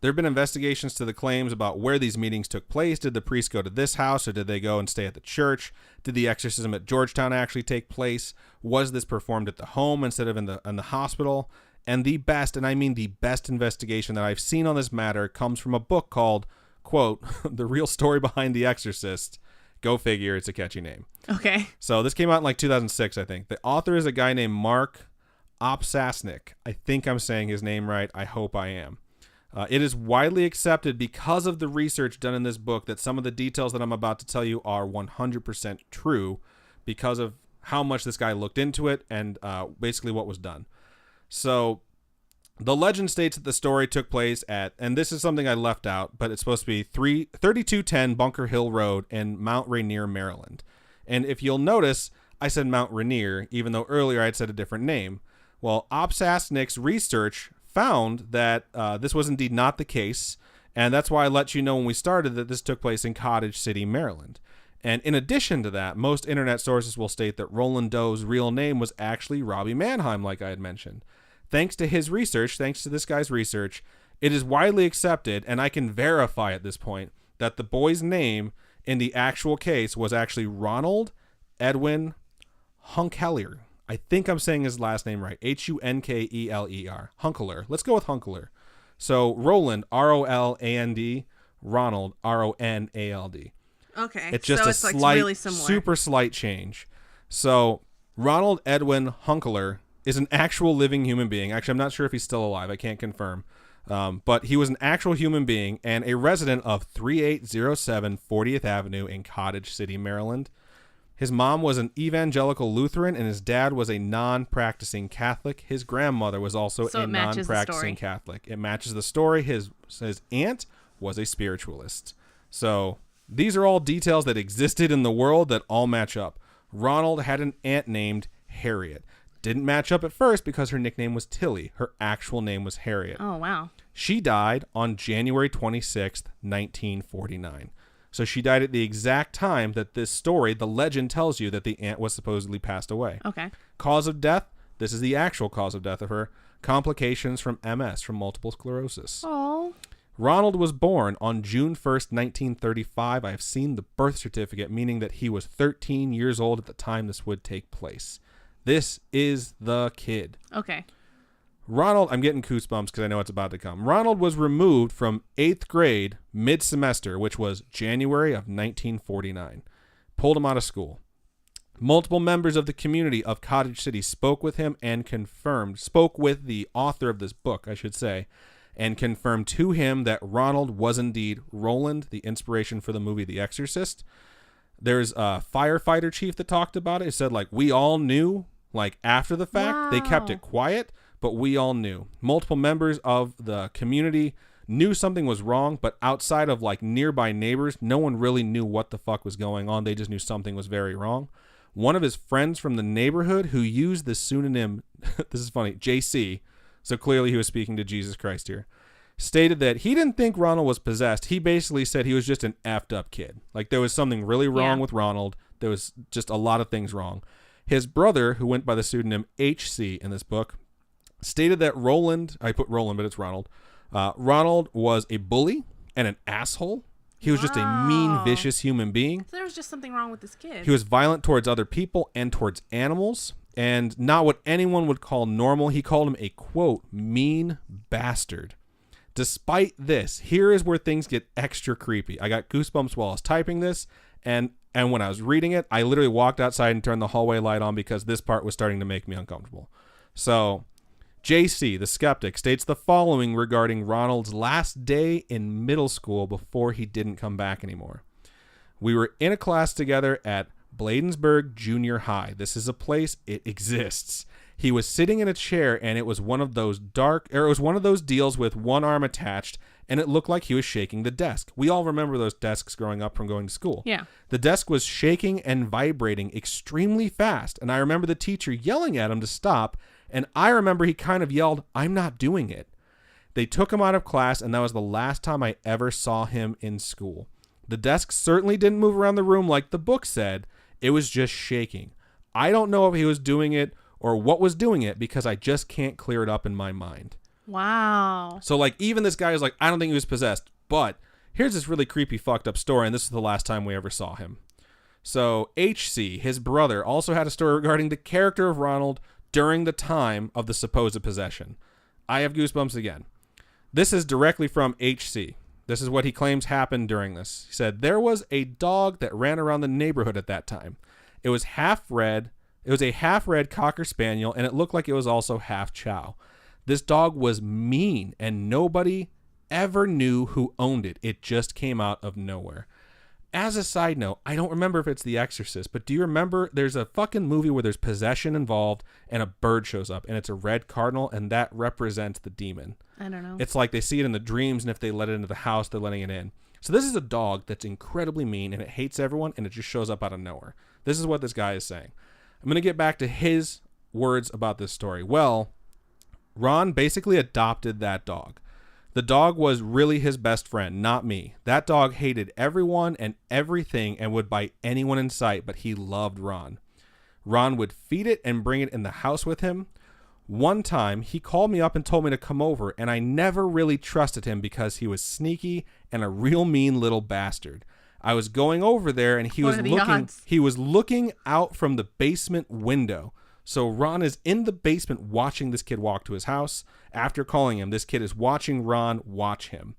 There have been investigations to the claims about where these meetings took place. Did the priest go to this house, or did they go and stay at the church? Did the exorcism at Georgetown actually take place? Was this performed at the home instead of in the hospital? And the best, and I mean the best investigation that I've seen on this matter comes from a book called, quote, The Real Story Behind the Exorcist. Go figure, it's a catchy name. Okay. So this came out in like 2006, I think. The author is a guy named Mark Opsasnik. I think I'm saying his name right. I hope I am. It is widely accepted because of the research done in this book that some of the details that I'm about to tell you are 100% true, because of how much this guy looked into it and basically what was done. So the legend states that the story took place at, and this is something I left out, but it's supposed to be 3210 Bunker Hill Road in Mount Rainier, Maryland. And if you'll notice, I said Mount Rainier, even though earlier I had said a different name. Well, Opsasnik's research found that this was indeed not the case, and that's why I let you know when we started that this took place in Cottage City, Maryland. And in addition to that, most internet sources will state that Roland Doe's real name was actually Robbie Mannheim, like I had mentioned. Thanks to his research, thanks to this guy's research, it is widely accepted, and I can verify at this point, that the boy's name in the actual case was actually Ronald Edwin Hunkeler. I think I'm saying his last name right. Hunkeler. Hunkeler. Let's go with Hunkeler. So Roland, Roland, Ronald, Ronald. Okay. It's just so a it's slight, like really similar. super slight change. So Ronald Edwin Hunkeler is an actual living human being. Actually, I'm not sure if he's still alive. I can't confirm. But he was an actual human being and a resident of 3807 40th Avenue in Cottage City, Maryland. His mom was an evangelical Lutheran, and his dad was a non-practicing Catholic. His grandmother was also a non-practicing Catholic. It matches the story. His aunt was a spiritualist. So these are all details that existed in the world that all match up. Ronald had an aunt named Harriet. Didn't match up at first because her nickname was Tilly. Her actual name was Harriet. Oh, wow. She died on January 26th, 1949. So she died at the exact time that this story, the legend, tells you that the aunt was supposedly passed away. Okay. Cause of death, this is the actual cause of death of her. Complications from MS, from multiple sclerosis. Oh. Ronald was born on June 1st, 1935. I have seen the birth certificate, meaning that he was 13 years old at the time this would take place. This is the kid. Okay. Ronald, I'm getting goosebumps because I know it's about to come. Ronald was removed from 8th grade mid-semester, which was January of 1949. Pulled him out of school. Multiple members of the community of Cottage City spoke with him and spoke with the author of this book, I should say, and confirmed to him that Ronald was indeed Roland, the inspiration for the movie The Exorcist. There's a firefighter chief that talked about it. He said, like, we all knew, like, after the fact. Wow. They kept it quiet, but we all knew. Multiple members of the community knew something was wrong, but outside of, like, nearby neighbors, no one really knew what the fuck was going on. They just knew something was very wrong. One of his friends from the neighborhood who used the pseudonym, this is funny, JC, so clearly he was speaking to Jesus Christ here, stated that he didn't think Ronald was possessed. He basically said he was just an effed up kid. Like, there was something really wrong with Ronald. There was just a lot of things wrong. His brother, who went by the pseudonym HC in this book, stated that Roland, I put Roland, but it's Ronald. Ronald was a bully and an asshole. He was just a mean, vicious human being. So there was just something wrong with this kid. He was violent towards other people and towards animals. and not what anyone would call normal. He called him a, quote, mean bastard. Despite this, here is where things get extra creepy. I got goosebumps while I was typing this, and when I was reading it, I literally walked outside and turned the hallway light on because this part was starting to make me uncomfortable. So, JC, the skeptic, states the following regarding Ronald's last day in middle school before he didn't come back anymore. We were in a class together at Bladensburg Junior High. This is a place, it exists. He was sitting in a chair, and it was one of those deals with one arm attached, and it looked like he was shaking the desk. We all remember those desks growing up from going to school. Yeah. The desk was shaking and vibrating extremely fast, and I remember the teacher yelling at him to stop, and I remember he kind of yelled, "I'm not doing it." They took him out of class, and that was the last time I ever saw him in school. The desk certainly didn't move around the room like the book said. It was just shaking. I don't know if he was doing it or what was doing it because I just can't clear it up in my mind. Wow. So, like, even this guy is like, I don't think he was possessed, but here's this really creepy, fucked up story, and this is the last time we ever saw him. So, HC, his brother, also had a story regarding the character of Ronald during the time of the supposed possession. I have goosebumps again. This is directly from HC. This is what he claims happened during this. He said, there was a dog that ran around the neighborhood at that time. It was half red. It was a half-red Cocker Spaniel, and it looked like it was also half Chow. This dog was mean, and nobody ever knew who owned it. It just came out of nowhere. As a side note, I don't remember if it's The Exorcist, but do you remember there's a fucking movie where there's possession involved, and a bird shows up, and it's a red cardinal, and that represents the demon. I don't know. It's like they see it in the dreams, and if they let it into the house, they're letting it in. So this is a dog that's incredibly mean, and it hates everyone, and it just shows up out of nowhere. This is what this guy is saying. I'm going to get back to his words about this story. Well, Ron basically adopted that dog. The dog was really his best friend, not me. That dog hated everyone and everything and would bite anyone in sight, but he loved Ron. Ron would feed it and bring it in the house with him. One time, he called me up and told me to come over, and I never really trusted him because he was sneaky and a real mean little bastard. I was going over there, and he was looking out from the basement window. So Ron is in the basement watching this kid walk to his house. After calling him, this kid is watching Ron watch him.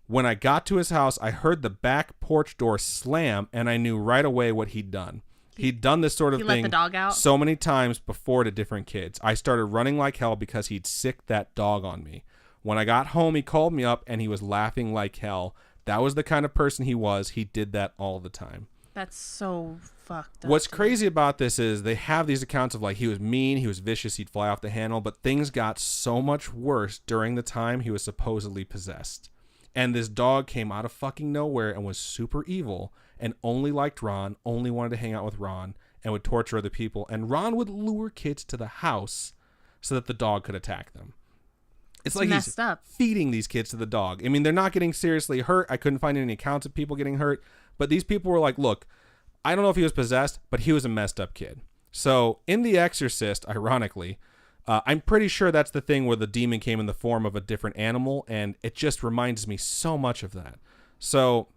When I got to his house, I heard the back porch door slam, and I knew right away what he'd done. He'd done this sort of thing let the dog out? So many times before to different kids. I started running like hell because he'd sicked that dog on me. When I got home, he called me up, and he was laughing like hell. That was the kind of person he was. He did that all the time. That's so fucked up. What's crazy about this is they have these accounts of like he was mean, he was vicious, he'd fly off the handle, but things got so much worse during the time he was supposedly possessed. And this dog came out of fucking nowhere and was super evil and only liked Ron, only wanted to hang out with Ron, and would torture other people. And Ron would lure kids to the house so that the dog could attack them. It's like he's feeding these kids to the dog. I mean, they're not getting seriously hurt. I couldn't find any accounts of people getting hurt. But these people were like, look, I don't know if he was possessed, but he was a messed up kid. So in The Exorcist, ironically, I'm pretty sure that's the thing where the demon came in the form of a different animal. And it just reminds me so much of that. So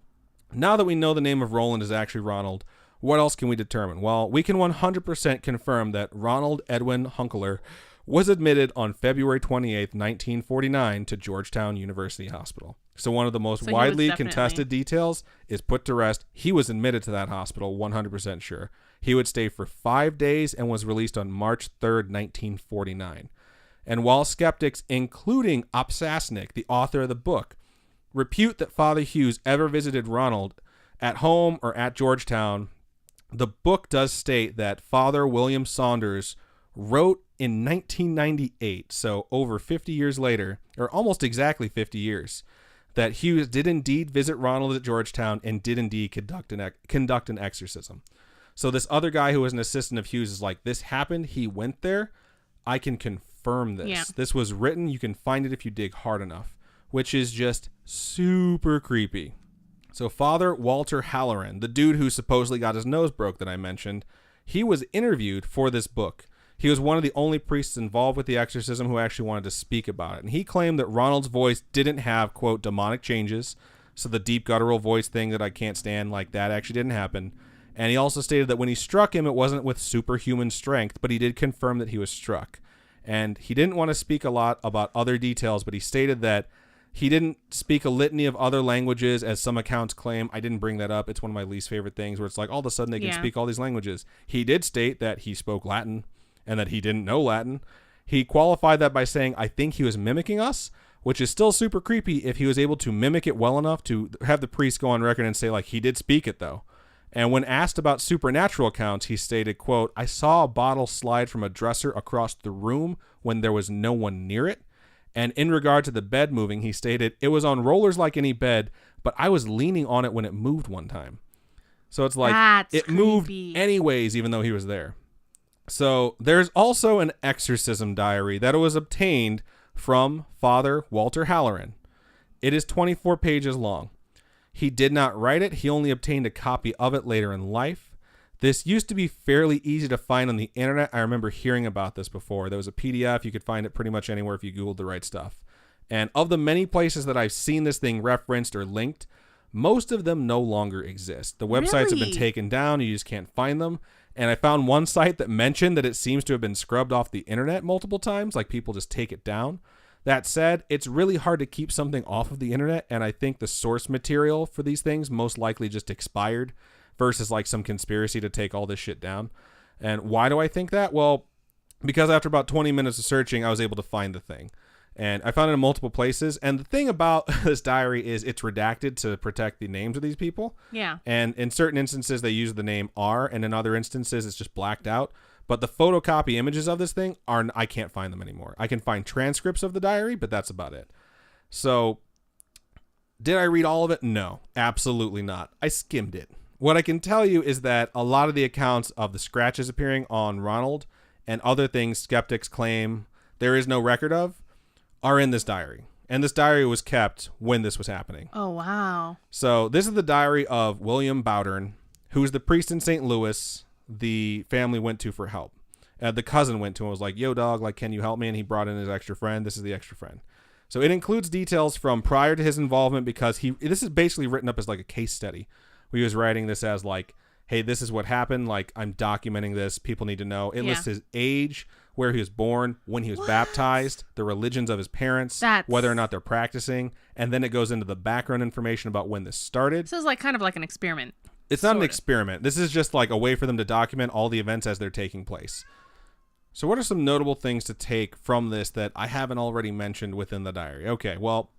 now that we know the name of Roland is actually Ronald, what else can we determine? Well, we can 100% confirm that Ronald Edwin Hunkeler was admitted on February 28th, 1949 to Georgetown University Hospital. So one of the most widely contested details is put to rest. He was admitted to that hospital, 100% sure. He would stay for 5 days and was released on March 3rd, 1949. And while skeptics, including Opsasnik, the author of the book, repute that Father Hughes ever visited Ronald at home or at Georgetown, the book does state that Father William Saunders wrote in 1998, so over 50 years later, or almost exactly 50 years, that Hughes did indeed visit Ronald at Georgetown and did indeed conduct an exorcism. So this other guy who was an assistant of Hughes is like, this happened, he went there, I can confirm this. Yeah. This was written, you can find it if you dig hard enough, which is just super creepy. So Father Walter Halloran, the dude who supposedly got his nose broke that I mentioned, he was interviewed for this book. He was one of the only priests involved with the exorcism who actually wanted to speak about it. And he claimed that Ronald's voice didn't have, quote, demonic changes. So the deep guttural voice thing that I can't stand, like that actually didn't happen. And he also stated that when he struck him, it wasn't with superhuman strength, but he did confirm that he was struck. And he didn't want to speak a lot about other details, but he stated that he didn't speak a litany of other languages, as some accounts claim. I didn't bring that up. It's one of my least favorite things, where it's like all of a sudden they can speak all these languages. He did state that he spoke Latin and that he didn't know Latin. He qualified that by saying, I think he was mimicking us, which is still super creepy if he was able to mimic it well enough to have the priest go on record and say, like, he did speak it, though. And when asked about supernatural accounts, he stated, quote, I saw a bottle slide from a dresser across the room when there was no one near it. And in regard to the bed moving, he stated, it was on rollers like any bed, but I was leaning on it when it moved one time. So it's like, it moved anyways, even though he was there. So there's also an exorcism diary that was obtained from Father Walter Halloran. It is 24 pages long. He did not write it. He only obtained a copy of it later in life. This used to be fairly easy to find on the internet. I remember hearing about this before. There was a PDF. You could find it pretty much anywhere if you Googled the right stuff. And of the many places that I've seen this thing referenced or linked, most of them no longer exist. The websites have been taken down. You just can't find them. And I found one site that mentioned that it seems to have been scrubbed off the internet multiple times, like people just take it down. That said, it's really hard to keep something off of the internet, and I think the source material for these things most likely just expired versus like some conspiracy to take all this shit down. And why do I think that? Well, because after about 20 minutes of searching, I was able to find the thing. And I found it in multiple places. And the thing about this diary is it's redacted to protect the names of these people. Yeah. And in certain instances, they use the name R, and in other instances, it's just blacked out. But the photocopy images of this thing I can't find them anymore. I can find transcripts of the diary, but that's about it. So did I read all of it? No, absolutely not. I skimmed it. What I can tell you is that a lot of the accounts of the scratches appearing on Ronald and other things skeptics claim there is no record of are in this diary. And this diary was kept when this was happening. Oh, wow. So this is the diary of William Bowdern, who is the priest in St. Louis the family went to for help. The cousin went to him and was like, yo, dog, like, can you help me? And he brought in his extra friend. This is the extra friend. So it includes details from prior to his involvement, because this is basically written up as like a case study. We was writing this as like, hey, this is what happened. Like, I'm documenting this. People need to know. It lists his age, where he was born, when he was baptized, the religions of his parents, whether or not they're practicing. And then it goes into the background information about when this started. This is like kind of like an experiment. It's not an experiment. This is just like a way for them to document all the events as they're taking place. So what are some notable things to take from this that I haven't already mentioned within the diary? Okay, well,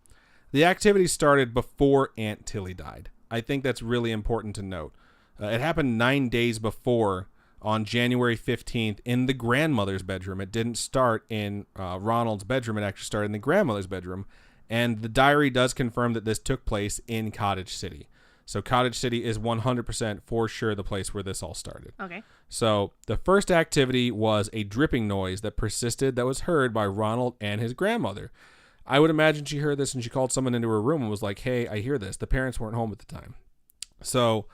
the activity started before Aunt Tilly died. I think that's really important to note. It happened 9 days before, on January 15th, in the grandmother's bedroom. It didn't start in Ronald's bedroom. It actually started in the grandmother's bedroom. And the diary does confirm that this took place in Cottage City. So Cottage City is 100% for sure the place where this all started. Okay. So the first activity was a dripping noise that persisted that was heard by Ronald and his grandmother. I would imagine she heard this and she called someone into her room and was like, hey, I hear this. The parents weren't home at the time. So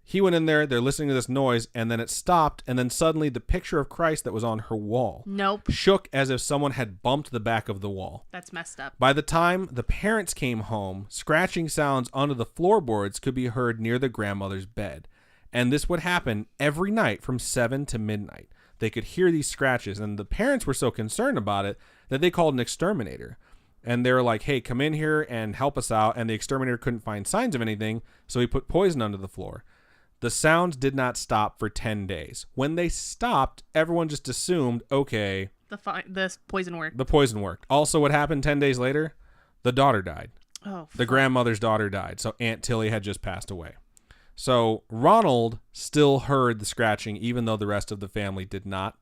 he went in there, they're listening to this noise, and then it stopped, and then suddenly the picture of Christ that was on her wall shook as if someone had bumped the back of the wall. That's messed up. By the time the parents came home, scratching sounds under the floorboards could be heard near the grandmother's bed. And this would happen every night from 7 to midnight. They could hear these scratches, and the parents were so concerned about it that they called an exterminator. And they were like, hey, come in here and help us out. And the exterminator couldn't find signs of anything, so he put poison under the floor. The sounds did not stop for 10 days. When they stopped, everyone just assumed, okay, the poison worked. The poison worked. Also, what happened 10 days later? The daughter died. Oh, the grandmother's daughter died. So Aunt Tilly had just passed away. So Ronald still heard the scratching, even though the rest of the family did not.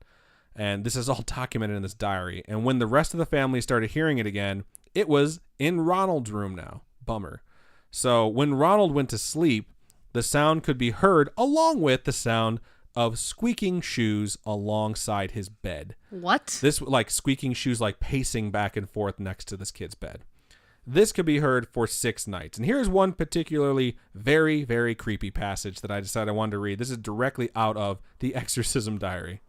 And this is all documented in this diary. And when the rest of the family started hearing it again, it was in Ronald's room now. Bummer. So when Ronald went to sleep, the sound could be heard along with the sound of squeaking shoes alongside his bed. What? This, like squeaking shoes, like pacing back and forth next to this kid's bed. This could be heard for 6 nights. And here's one particularly very, very creepy passage that I decided I wanted to read. This is directly out of the Exorcism Diary.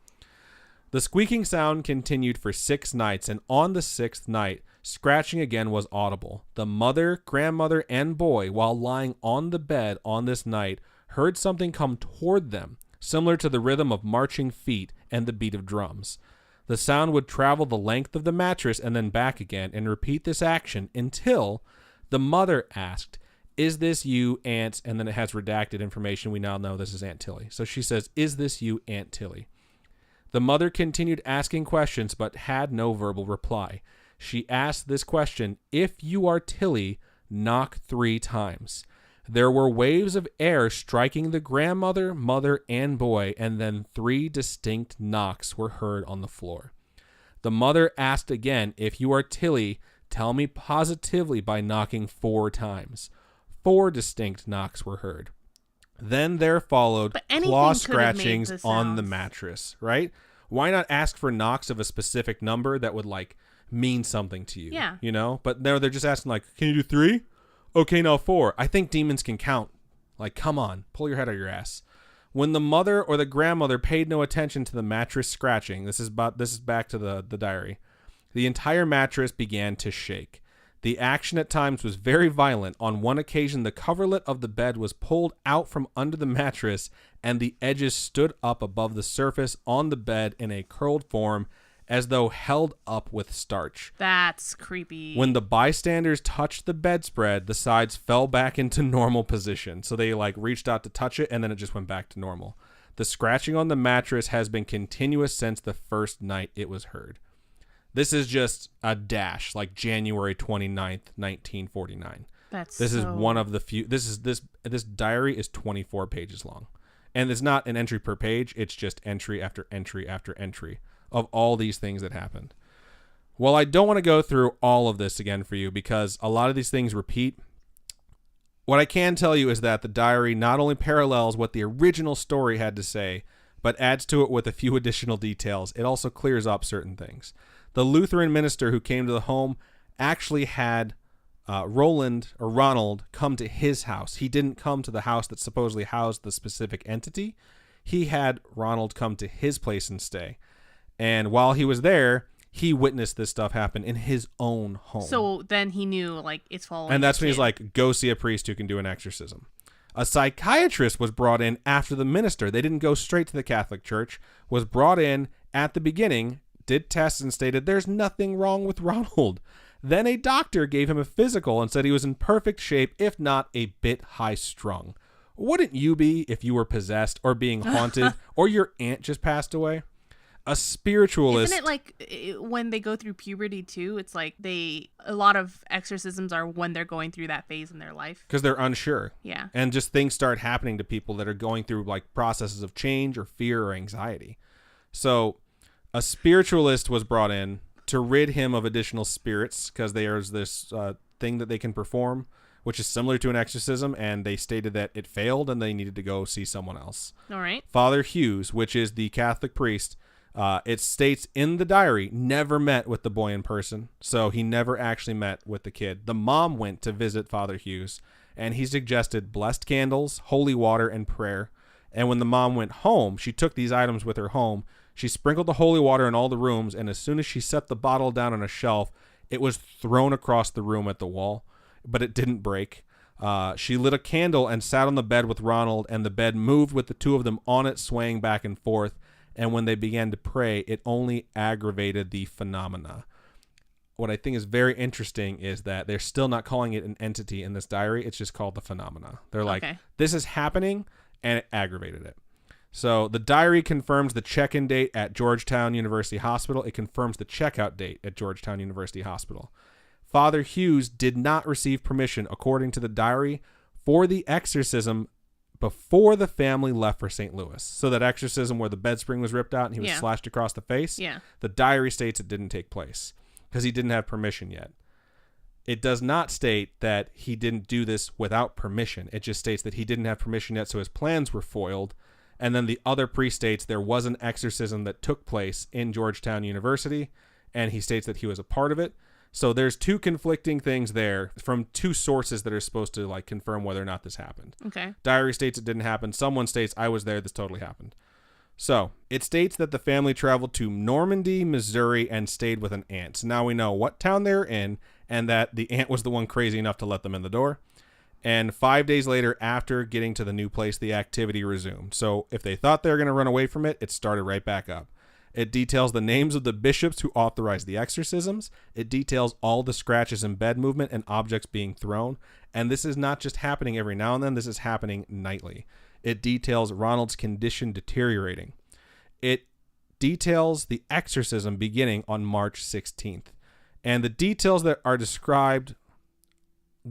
The squeaking sound continued for 6 nights, and on the 6th night, scratching again was audible. The mother, grandmother, and boy, while lying on the bed on this night, heard something come toward them, similar to the rhythm of marching feet and the beat of drums. The sound would travel the length of the mattress and then back again and repeat this action until the mother asked, "Is this you, Aunt?" And then it has redacted information. We now know this is Aunt Tilly. So she says, "Is this you, Aunt Tilly?" The mother continued asking questions but had no verbal reply. She asked this question, "If you are Tilly, knock 3 times." There were waves of air striking the grandmother, mother, and boy, and then 3 distinct knocks were heard on the floor. The mother asked again, "If you are Tilly, tell me positively by knocking 4 times." 4 distinct knocks were heard. Then there followed claw scratchings on the mattress, right? Why not ask for knocks of a specific number that would like mean something to you? Yeah. You know? But they're just asking like, "Can you do 3? Okay, now 4. I think demons can count." Like, come on, pull your head out of your ass. When the mother or the grandmother paid no attention to the mattress scratching, this is back to the diary. The entire mattress began to shake. The action at times was very violent. On one occasion, the coverlet of the bed was pulled out from under the mattress, and the edges stood up above the surface on the bed in a curled form, as though held up with starch. That's creepy. When the bystanders touched the bedspread, the sides fell back into normal position. So they like reached out to touch it, and then it just went back to normal. The scratching on the mattress has been continuous since the first night it was heard. This is just a dash, like January 29th, 1949. This is one of the few. This diary is 24 pages long. And it's not an entry per page. It's just entry after entry after entry of all these things that happened. Well, I don't want to go through all of this again for you because a lot of these things repeat. What I can tell you is that the diary not only parallels what the original story had to say, but adds to it with a few additional details. It also clears up certain things. The Lutheran minister who came to the home actually had Ronald come to his house. He didn't come to the house that supposedly housed the specific entity. He had Ronald come to his place and stay. And while he was there, he witnessed this stuff happen in his own home. So then he knew, like, it's following. And that's when he's like, "Go see a priest who can do an exorcism." A psychiatrist was brought in after the minister. They didn't go straight to the Catholic Church. Was brought in at the beginning, did tests and stated there's nothing wrong with Ronald. Then a doctor gave him a physical and said he was in perfect shape, if not a bit high-strung. Wouldn't you be if you were possessed or being haunted or your aunt just passed away? A spiritualist. Isn't it like when they go through puberty too? It's like a lot of exorcisms are when they're going through that phase in their life. Because they're unsure. Yeah. And just things start happening to people that are going through like processes of change or fear or anxiety. So a spiritualist was brought in to rid him of additional spirits because there's this thing that they can perform, which is similar to an exorcism, and they stated that it failed and they needed to go see someone else. All right. Father Hughes, which is the Catholic priest, it states in the diary, never met with the boy in person, so he never actually met with the kid. The mom went to visit Father Hughes, and he suggested blessed candles, holy water, and prayer. And when the mom went home, she took these items with her home. She sprinkled the holy water in all the rooms, and as soon as she set the bottle down on a shelf, it was thrown across the room at the wall, but it didn't break. She lit a candle and sat on the bed with Ronald, and the bed moved with the two of them on it, swaying back and forth. And when they began to pray, it only aggravated the phenomena. What I think is very interesting is that they're still not calling it an entity in this diary. It's just called the phenomena. They're like, This is happening, and it aggravated it. So the diary confirms the check-in date at Georgetown University Hospital. It confirms the checkout date at Georgetown University Hospital. Father Hughes did not receive permission, according to the diary, for the exorcism before the family left for St. Louis. So that exorcism where the bed spring was ripped out and he was slashed across the face, the diary states it didn't take place because he didn't have permission yet. It does not state that he didn't do this without permission. It just states that he didn't have permission yet, so his plans were foiled. And then the other priest states there was an exorcism that took place in Georgetown University, and he states that he was a part of it. So there's two conflicting things there from two sources that are supposed to like confirm whether or not this happened. Okay. Diary states it didn't happen. Someone states I was there. This totally happened. So it states that the family traveled to Normandy, Missouri, and stayed with an aunt. So now we know what town they're in and that the aunt was the one crazy enough to let them in the door. And 5 days later, after getting to the new place, the activity resumed. So if they thought they were going to run away from it, it started right back up. It details the names of the bishops who authorized the exorcisms. It details all the scratches and bed movement and objects being thrown. And this is not just happening every now and then. This is happening nightly. It details Ronald's condition deteriorating. It details the exorcism beginning on March 16th. And the details that are described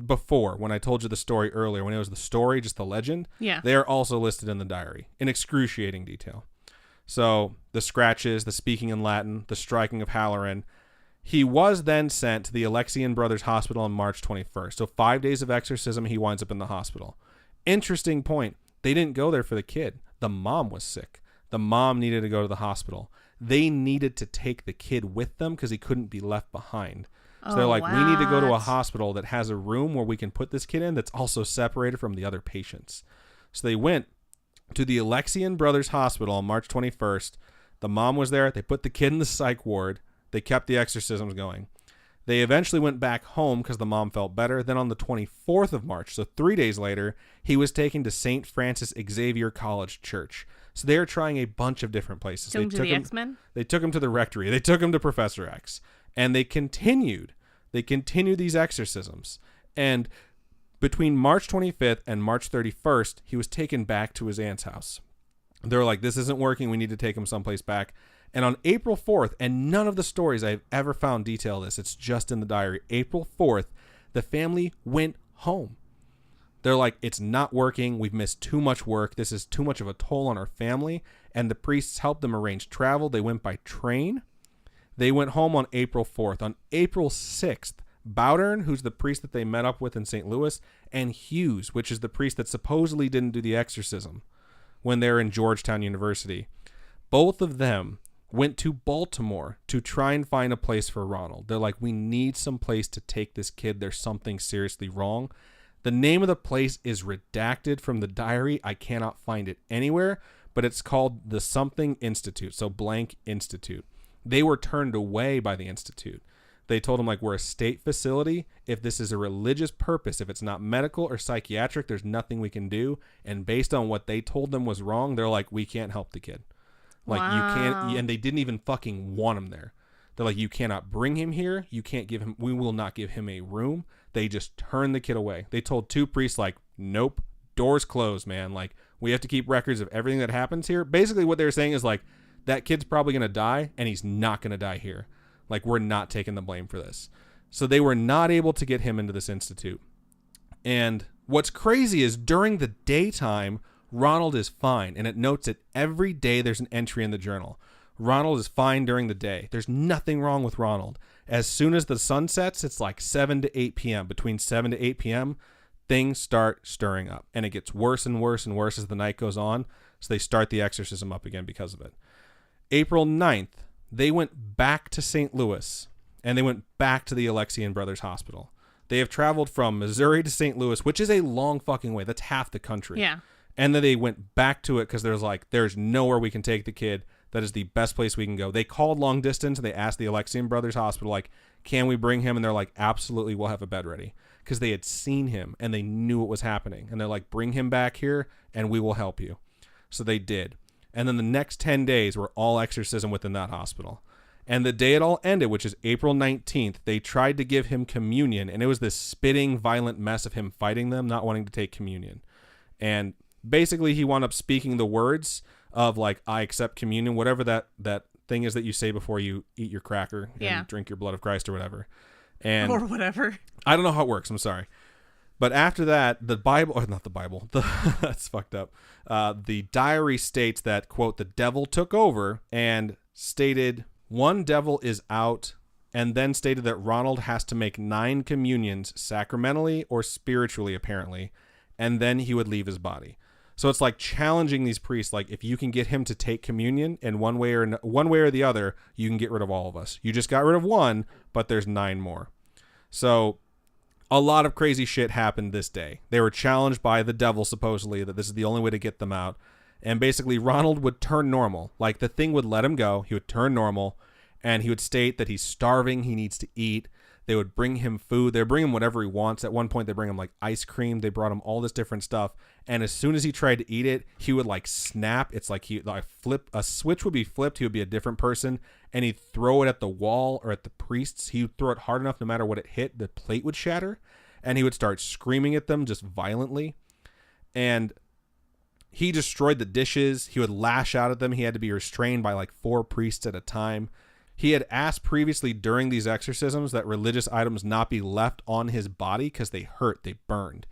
before, when I told you the story earlier, when it was the story, just the legend, they are also listed in the diary in excruciating detail. So the scratches, the speaking in Latin, the striking of Halloran. He was then sent to the Alexian Brothers Hospital on March 21st. So 5 days of exorcism, he winds up in the hospital. Interesting point. They didn't go there for the kid. The mom was sick. The mom needed to go to the hospital. They needed to take the kid with them because he couldn't be left behind. So they're like, we need to go to a hospital that has a room where we can put this kid in that's also separated from the other patients. So they went to the Alexian Brothers Hospital on March 21st. The mom was there. They put the kid in the psych ward. They kept the exorcisms going. They eventually went back home because the mom felt better. Then on the 24th of March, so 3 days later, he was taken to St. Francis Xavier College Church. So they are trying a bunch of different places. Took him to the X-Men? They took him to the rectory. They took him to Professor X. And they continued these exorcisms. And between March 25th and March 31st, he was taken back to his aunt's house. They were like, this isn't working. We need to take him someplace back. And on April 4th, and none of the stories I've ever found detail this, it's just in the diary, April 4th, the family went home. They're like, it's not working. We've missed too much work. This is too much of a toll on our family. And the priests helped them arrange travel. They went by train. They went home on April 4th. On April 6th, Bowdern, who's the priest that they met up with in St. Louis, and Hughes, which is the priest that supposedly didn't do the exorcism when they're in Georgetown University, both of them went to Baltimore to try and find a place for Ronald. They're like, we need some place to take this kid. There's something seriously wrong. The name of the place is redacted from the diary. I cannot find it anywhere, but it's called the Something Institute, so blank Institute. They were turned away by the Institute. They told him, like, we're a state facility. If this is a religious purpose, if it's not medical or psychiatric, there's nothing we can do. And based on what they told them was wrong, they're like, we can't help the kid. Like, you can't, and they didn't even fucking want him there. They're like, you cannot bring him here. You can't give him, we will not give him a room. They just turned the kid away. They told two priests, like, nope, doors closed, man. Like, we have to keep records of everything that happens here. Basically what they're saying is, like, that kid's probably going to die, and he's not going to die here. Like, we're not taking the blame for this. So they were not able to get him into this institute. And what's crazy is during the daytime, Ronald is fine. And it notes that every day there's an entry in the journal. Ronald is fine during the day. There's nothing wrong with Ronald. As soon as the sun sets, it's like 7 to 8 p.m. Between 7 to 8 p.m., things start stirring up. And it gets worse and worse and worse as the night goes on. So they start the exorcism up again because of it. April 9th, they went back to St. Louis, and they went back to the Alexian Brothers Hospital. They have traveled from Missouri to St. Louis, which is a long fucking way. That's half the country. Yeah. And then they went back to it because there's nowhere we can take the kid. That is the best place we can go. They called long distance, and they asked the Alexian Brothers Hospital, like, can we bring him? And they're like, absolutely, we'll have a bed ready. Because they had seen him, and they knew what was happening. And they're like, bring him back here, and we will help you. So they did. And then the next 10 days were all exorcism within that hospital. And the day it all ended, which is April 19th, they tried to give him communion. And it was this spitting, violent mess of him fighting them, not wanting to take communion. And basically he wound up speaking the words of, like, I accept communion, whatever that thing is that you say before you eat your cracker and drink your blood of Christ or whatever. And or whatever. I don't know how it works. I'm sorry. But after that, the Bible, or not the Bible, that's fucked up. The diary states that, quote, the devil took over and stated one devil is out, and then stated that Ronald has to make 9 communions sacramentally or spiritually, apparently, and then he would leave his body. So it's like challenging these priests, like, if you can get him to take communion in one way or the other, you can get rid of all of us. You just got rid of one, but there's 9 more. So a lot of crazy shit happened this day. They were challenged by the devil, supposedly, that this is the only way to get them out. And basically, Ronald would turn normal. Like, the thing would let him go. He would turn normal. And he would state that he's starving. He needs to eat. They would bring him food. They would bring him whatever he wants. At one point, they bring him like ice cream. They brought him all this different stuff. And as soon as he tried to eat it, he would like snap. It's like a switch would be flipped. He would be a different person, and he'd throw it at the wall or at the priests. He would throw it hard enough, no matter what it hit, the plate would shatter, and he would start screaming at them just violently. And he destroyed the dishes. He would lash out at them. He had to be restrained by like 4 priests at a time. He had asked previously during these exorcisms that religious items not be left on his body because they hurt, they burned.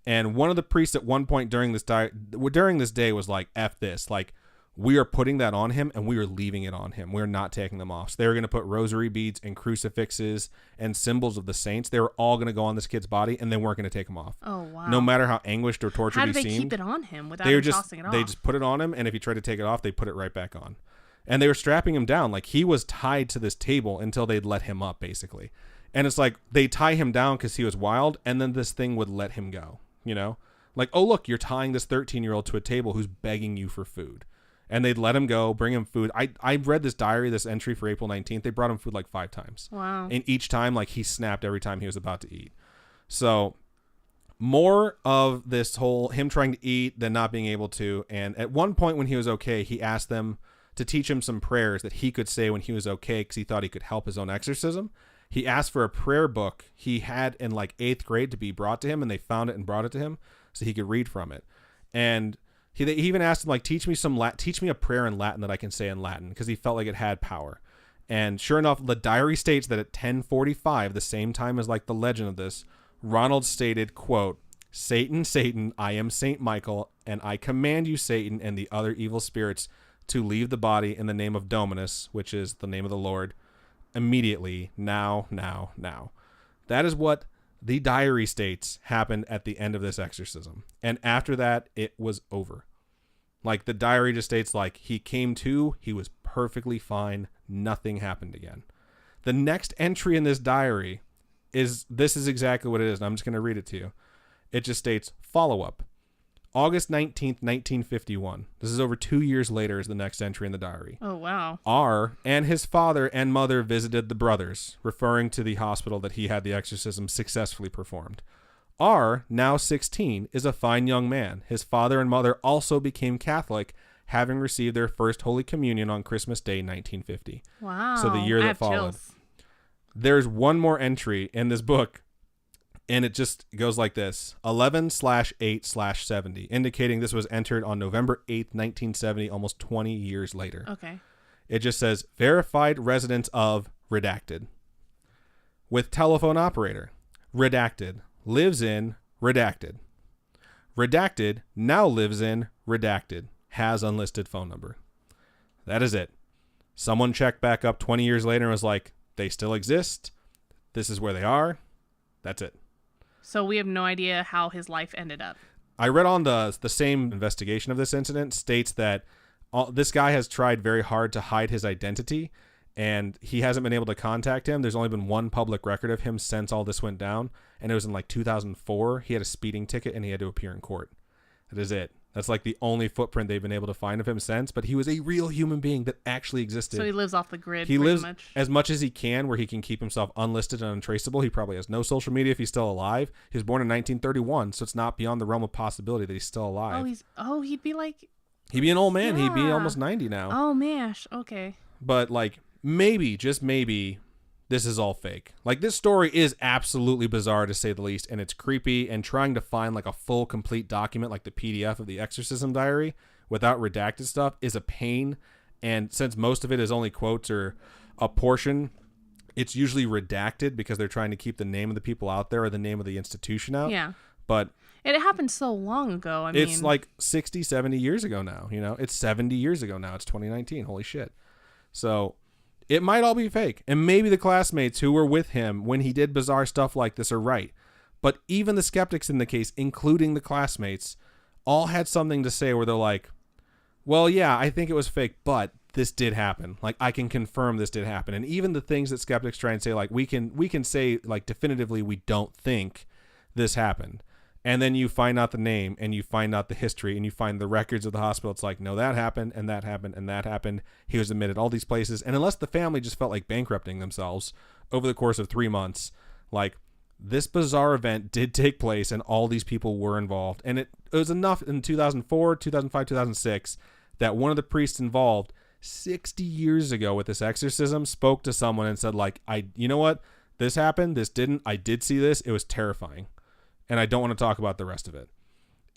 And one of the priests at one point during this day was like, F this. Like, we are putting that on him and we are leaving it on him. We're not taking them off. So they were going to put rosary beads and crucifixes and symbols of the saints. They were all going to go on this kid's body and they weren't going to take them off. Oh, wow. No matter how anguished or tortured he seemed. How did they keep it on him without him tossing it off? They just put it on him, and if he tried to take it off, they put it right back on. And they were strapping him down. Like, he was tied to this table until they'd let him up, basically. And it's like, they tie him down because he was wild, and then this thing would let him go, you know? Like, oh, look, you're tying this 13-year-old to a table who's begging you for food. And they'd let him go, bring him food. I read this diary, this entry for April 19th. They brought him food like 5 times. Wow. And each time, like, he snapped every time he was about to eat. So more of this whole him trying to eat, then not being able to. And at one point when he was okay, he asked them to teach him some prayers that he could say when he was okay because he thought he could help his own exorcism. He asked for a prayer book he had in like 8th grade to be brought to him, and they found it and brought it to him so he could read from it. And he even asked him, like, teach me a prayer in Latin that I can say in Latin, because he felt like it had power. And sure enough, the diary states that at 10:45, the same time as like the legend of this, Ronald stated, quote, "Satan, Satan, I am Saint Michael, and I command you, Satan, and the other evil spirits to leave the body in the name of Dominus," which is the name of the Lord, "immediately, now, now, now." That is what the diary states happened at the end of this exorcism. And after that, it was over. Like, the diary just states, like, he came to, he was perfectly fine, nothing happened again. The next entry in this diary is exactly what it is, and I'm just going to read it to you. It just states, follow-up. August 19th, 1951. This is over 2 years later is the next entry in the diary. Oh, wow. R and his father and mother visited the brothers, referring to the hospital that he had the exorcism successfully performed. R, now 16, is a fine young man. His father and mother also became Catholic, having received their first Holy Communion on Christmas Day, 1950. Wow. So the year that followed. Chills. There's one more entry in this book, and it just goes like this: 11/8/70, indicating this was entered on November 8th, 1970, almost 20 years later. Okay. It just says, verified residence of redacted. With telephone operator, redacted. Lives in redacted. Redacted now lives in redacted. Has unlisted phone number. That is it. Someone checked back up 20 years later and was like, they still exist. This is where they are. That's it. So we have no idea how his life ended up. I read on the same investigation of this incident states that this guy has tried very hard to hide his identity, and he hasn't been able to contact him. There's only been one public record of him since all this went down, and it was in like 2004. He had a speeding ticket, and he had to appear in court. That is it. That's like the only footprint they've been able to find of him since, but he was a real human being that actually existed. So he lives off the grid. He lives much. as much as he can, where he can keep himself unlisted and untraceable. He probably has no social media if he's still alive. He was born in 1931, so it's not beyond the realm of possibility that he's still alive. He'd be like... He'd be an old man. Yeah. He'd be almost 90 now. Oh, mash. Okay. But like, maybe, just maybe, this is all fake. Like, this story is absolutely bizarre, to say the least, and it's creepy, and trying to find like a full, complete document like the PDF of the exorcism diary without redacted stuff is a pain. And since most of it is only quotes or a portion, it's usually redacted because they're trying to keep the name of the people out there or the name of the institution out. Yeah. But it happened so long ago. I mean, it's like 60, 70 years ago now. You know, it's 70 years ago now. It's 2019. Holy shit. So it might all be fake. And maybe the classmates who were with him when he did bizarre stuff like this are right. But even the skeptics in the case, including the classmates, all had something to say where they're like, well, yeah, I think it was fake, but this did happen. Like, I can confirm this did happen. And even the things that skeptics try and say, like, we can say, like, definitively we don't think this happened. And then you find out the name, and you find out the history, and you find the records of the hospital. It's like, no, that happened, and that happened, and that happened. He was admitted all these places. And unless the family just felt like bankrupting themselves over the course of 3 months. Like, this bizarre event did take place and all these people were involved. And it was enough in 2004, 2005, 2006 that one of the priests involved 60 years ago with this exorcism spoke to someone and said, like, you know what? This happened. This didn't. I did see this. It was terrifying. And I don't want to talk about the rest of it.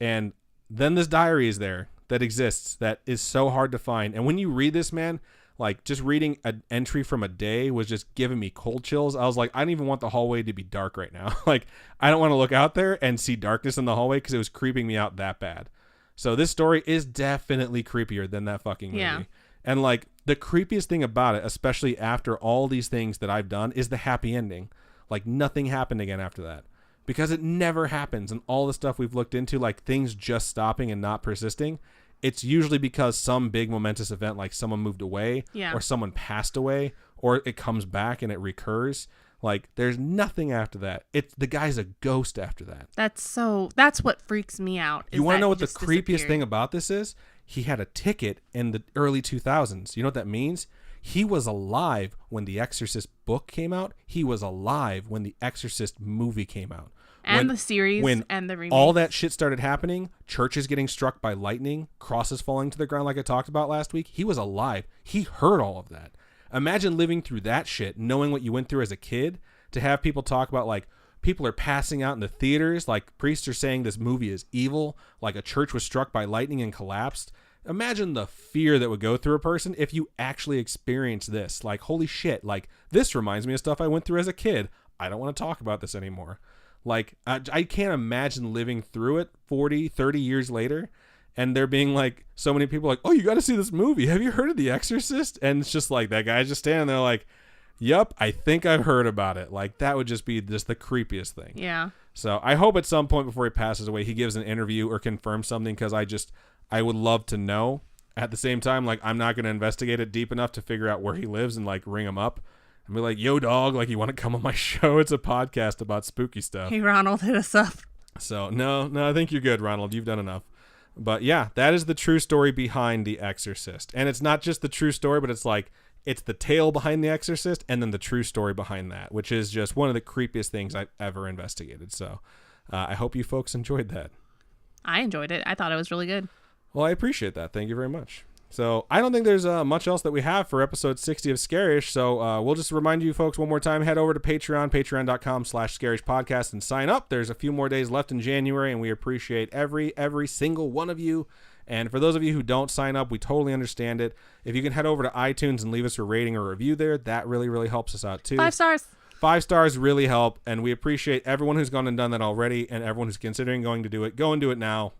And then this diary is there that exists that is so hard to find. And when you read this, man, like, just reading an entry from a day was just giving me cold chills. I was like, I don't even want the hallway to be dark right now. Like, I don't want to look out there and see darkness in the hallway because it was creeping me out that bad. So this story is definitely creepier than that fucking movie. Yeah. And, like, the creepiest thing about it, especially after all these things that I've done, is the happy ending. Like, nothing happened again after that. Because it never happens. And all the stuff we've looked into, like things just stopping and not persisting, it's usually because some big momentous event, like someone moved away, or someone passed away, or it comes back and it recurs. Like, there's nothing after that. The guy's a ghost after that. That's what freaks me out. You want to know what the creepiest thing about this is? He had a ticket in the early 2000s. You know what that means? He was alive when the Exorcist book came out. He was alive when the Exorcist movie came out. And the series and the remake. All that shit started happening, churches getting struck by lightning, crosses falling to the ground like I talked about last week. He was alive. He heard all of that. Imagine living through that shit, knowing what you went through as a kid, to have people talk about, like, people are passing out in the theaters, like priests are saying this movie is evil, like a church was struck by lightning and collapsed. Imagine the fear that would go through a person if you actually experienced this. Like, holy shit, like, this reminds me of stuff I went through as a kid. I don't want to talk about this anymore. Like, I can't imagine living through it 40, 30 years later, and there being, like, so many people like, oh, you got to see this movie. Have you heard of The Exorcist? And it's just like, that guy's just standing there like, yup, I think I've heard about it. Like, that would just be just the creepiest thing. Yeah. So I hope at some point before he passes away, he gives an interview or confirms something, because I would love to know. At the same time, like, I'm not going to investigate it deep enough to figure out where he lives and, like, ring him up and be like, yo, dog, like, you want to come on my show? It's a podcast about spooky stuff. Hey, Ronald, hit us up. So, no, I think you're good, Ronald. You've done enough. But, yeah, that is the true story behind The Exorcist. And it's not just the true story, but it's like, it's the tale behind The Exorcist and then the true story behind that, which is just one of the creepiest things I've ever investigated. So, I hope you folks enjoyed that. I enjoyed it. I thought it was really good. Well, I appreciate that. Thank you very much. So I don't think there's much else that we have for episode 60 of Scarish. So we'll just remind you folks one more time, head over to Patreon, patreon.com/scarishpodcast, and sign up. There's a few more days left in January, and we appreciate every single one of you. And for those of you who don't sign up, we totally understand it. If you can head over to iTunes and leave us a rating or review there, that really, really helps us out too. 5 stars. 5 stars really help, and we appreciate everyone who's gone and done that already, and everyone who's considering going to do it. Go and do it now.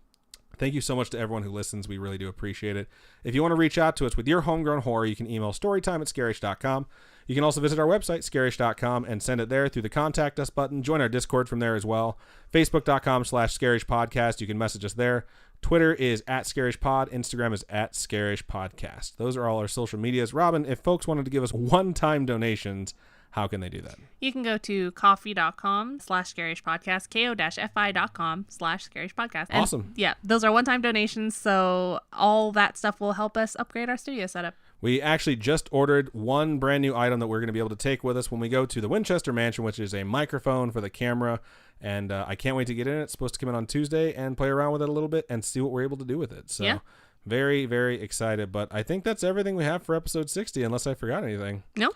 Thank you so much to everyone who listens. We really do appreciate it. If you want to reach out to us with your homegrown horror, you can email storytime@scarish.com. You can also visit our website, scarish.com, and send it there through the Contact Us button. Join our Discord from there as well. Facebook.com/scarishpodcast. You can message us there. Twitter is @scarishpod. Instagram is @scarishpodcast. Those are all our social medias. Robin, if folks wanted to give us one-time donations, how can they do that? You can go to coffee.com/scarishpodcast, ko-fi.com/scarishpodcast. Awesome. Yeah, those are one-time donations, so all that stuff will help us upgrade our studio setup. We actually just ordered one brand new item that we're going to be able to take with us when we go to the Winchester Mansion, which is a microphone for the camera. And I can't wait to get in it. It's supposed to come in on Tuesday and play around with it a little bit and see what we're able to do with it. So very, very excited. But I think that's everything we have for episode 60, unless I forgot anything. No.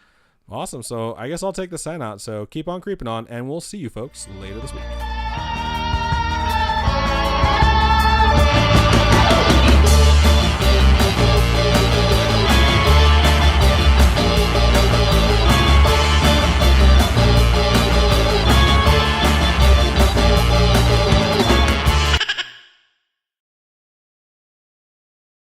Awesome. So I guess I'll take the sign out. So keep on creeping on, and we'll see you folks later this week.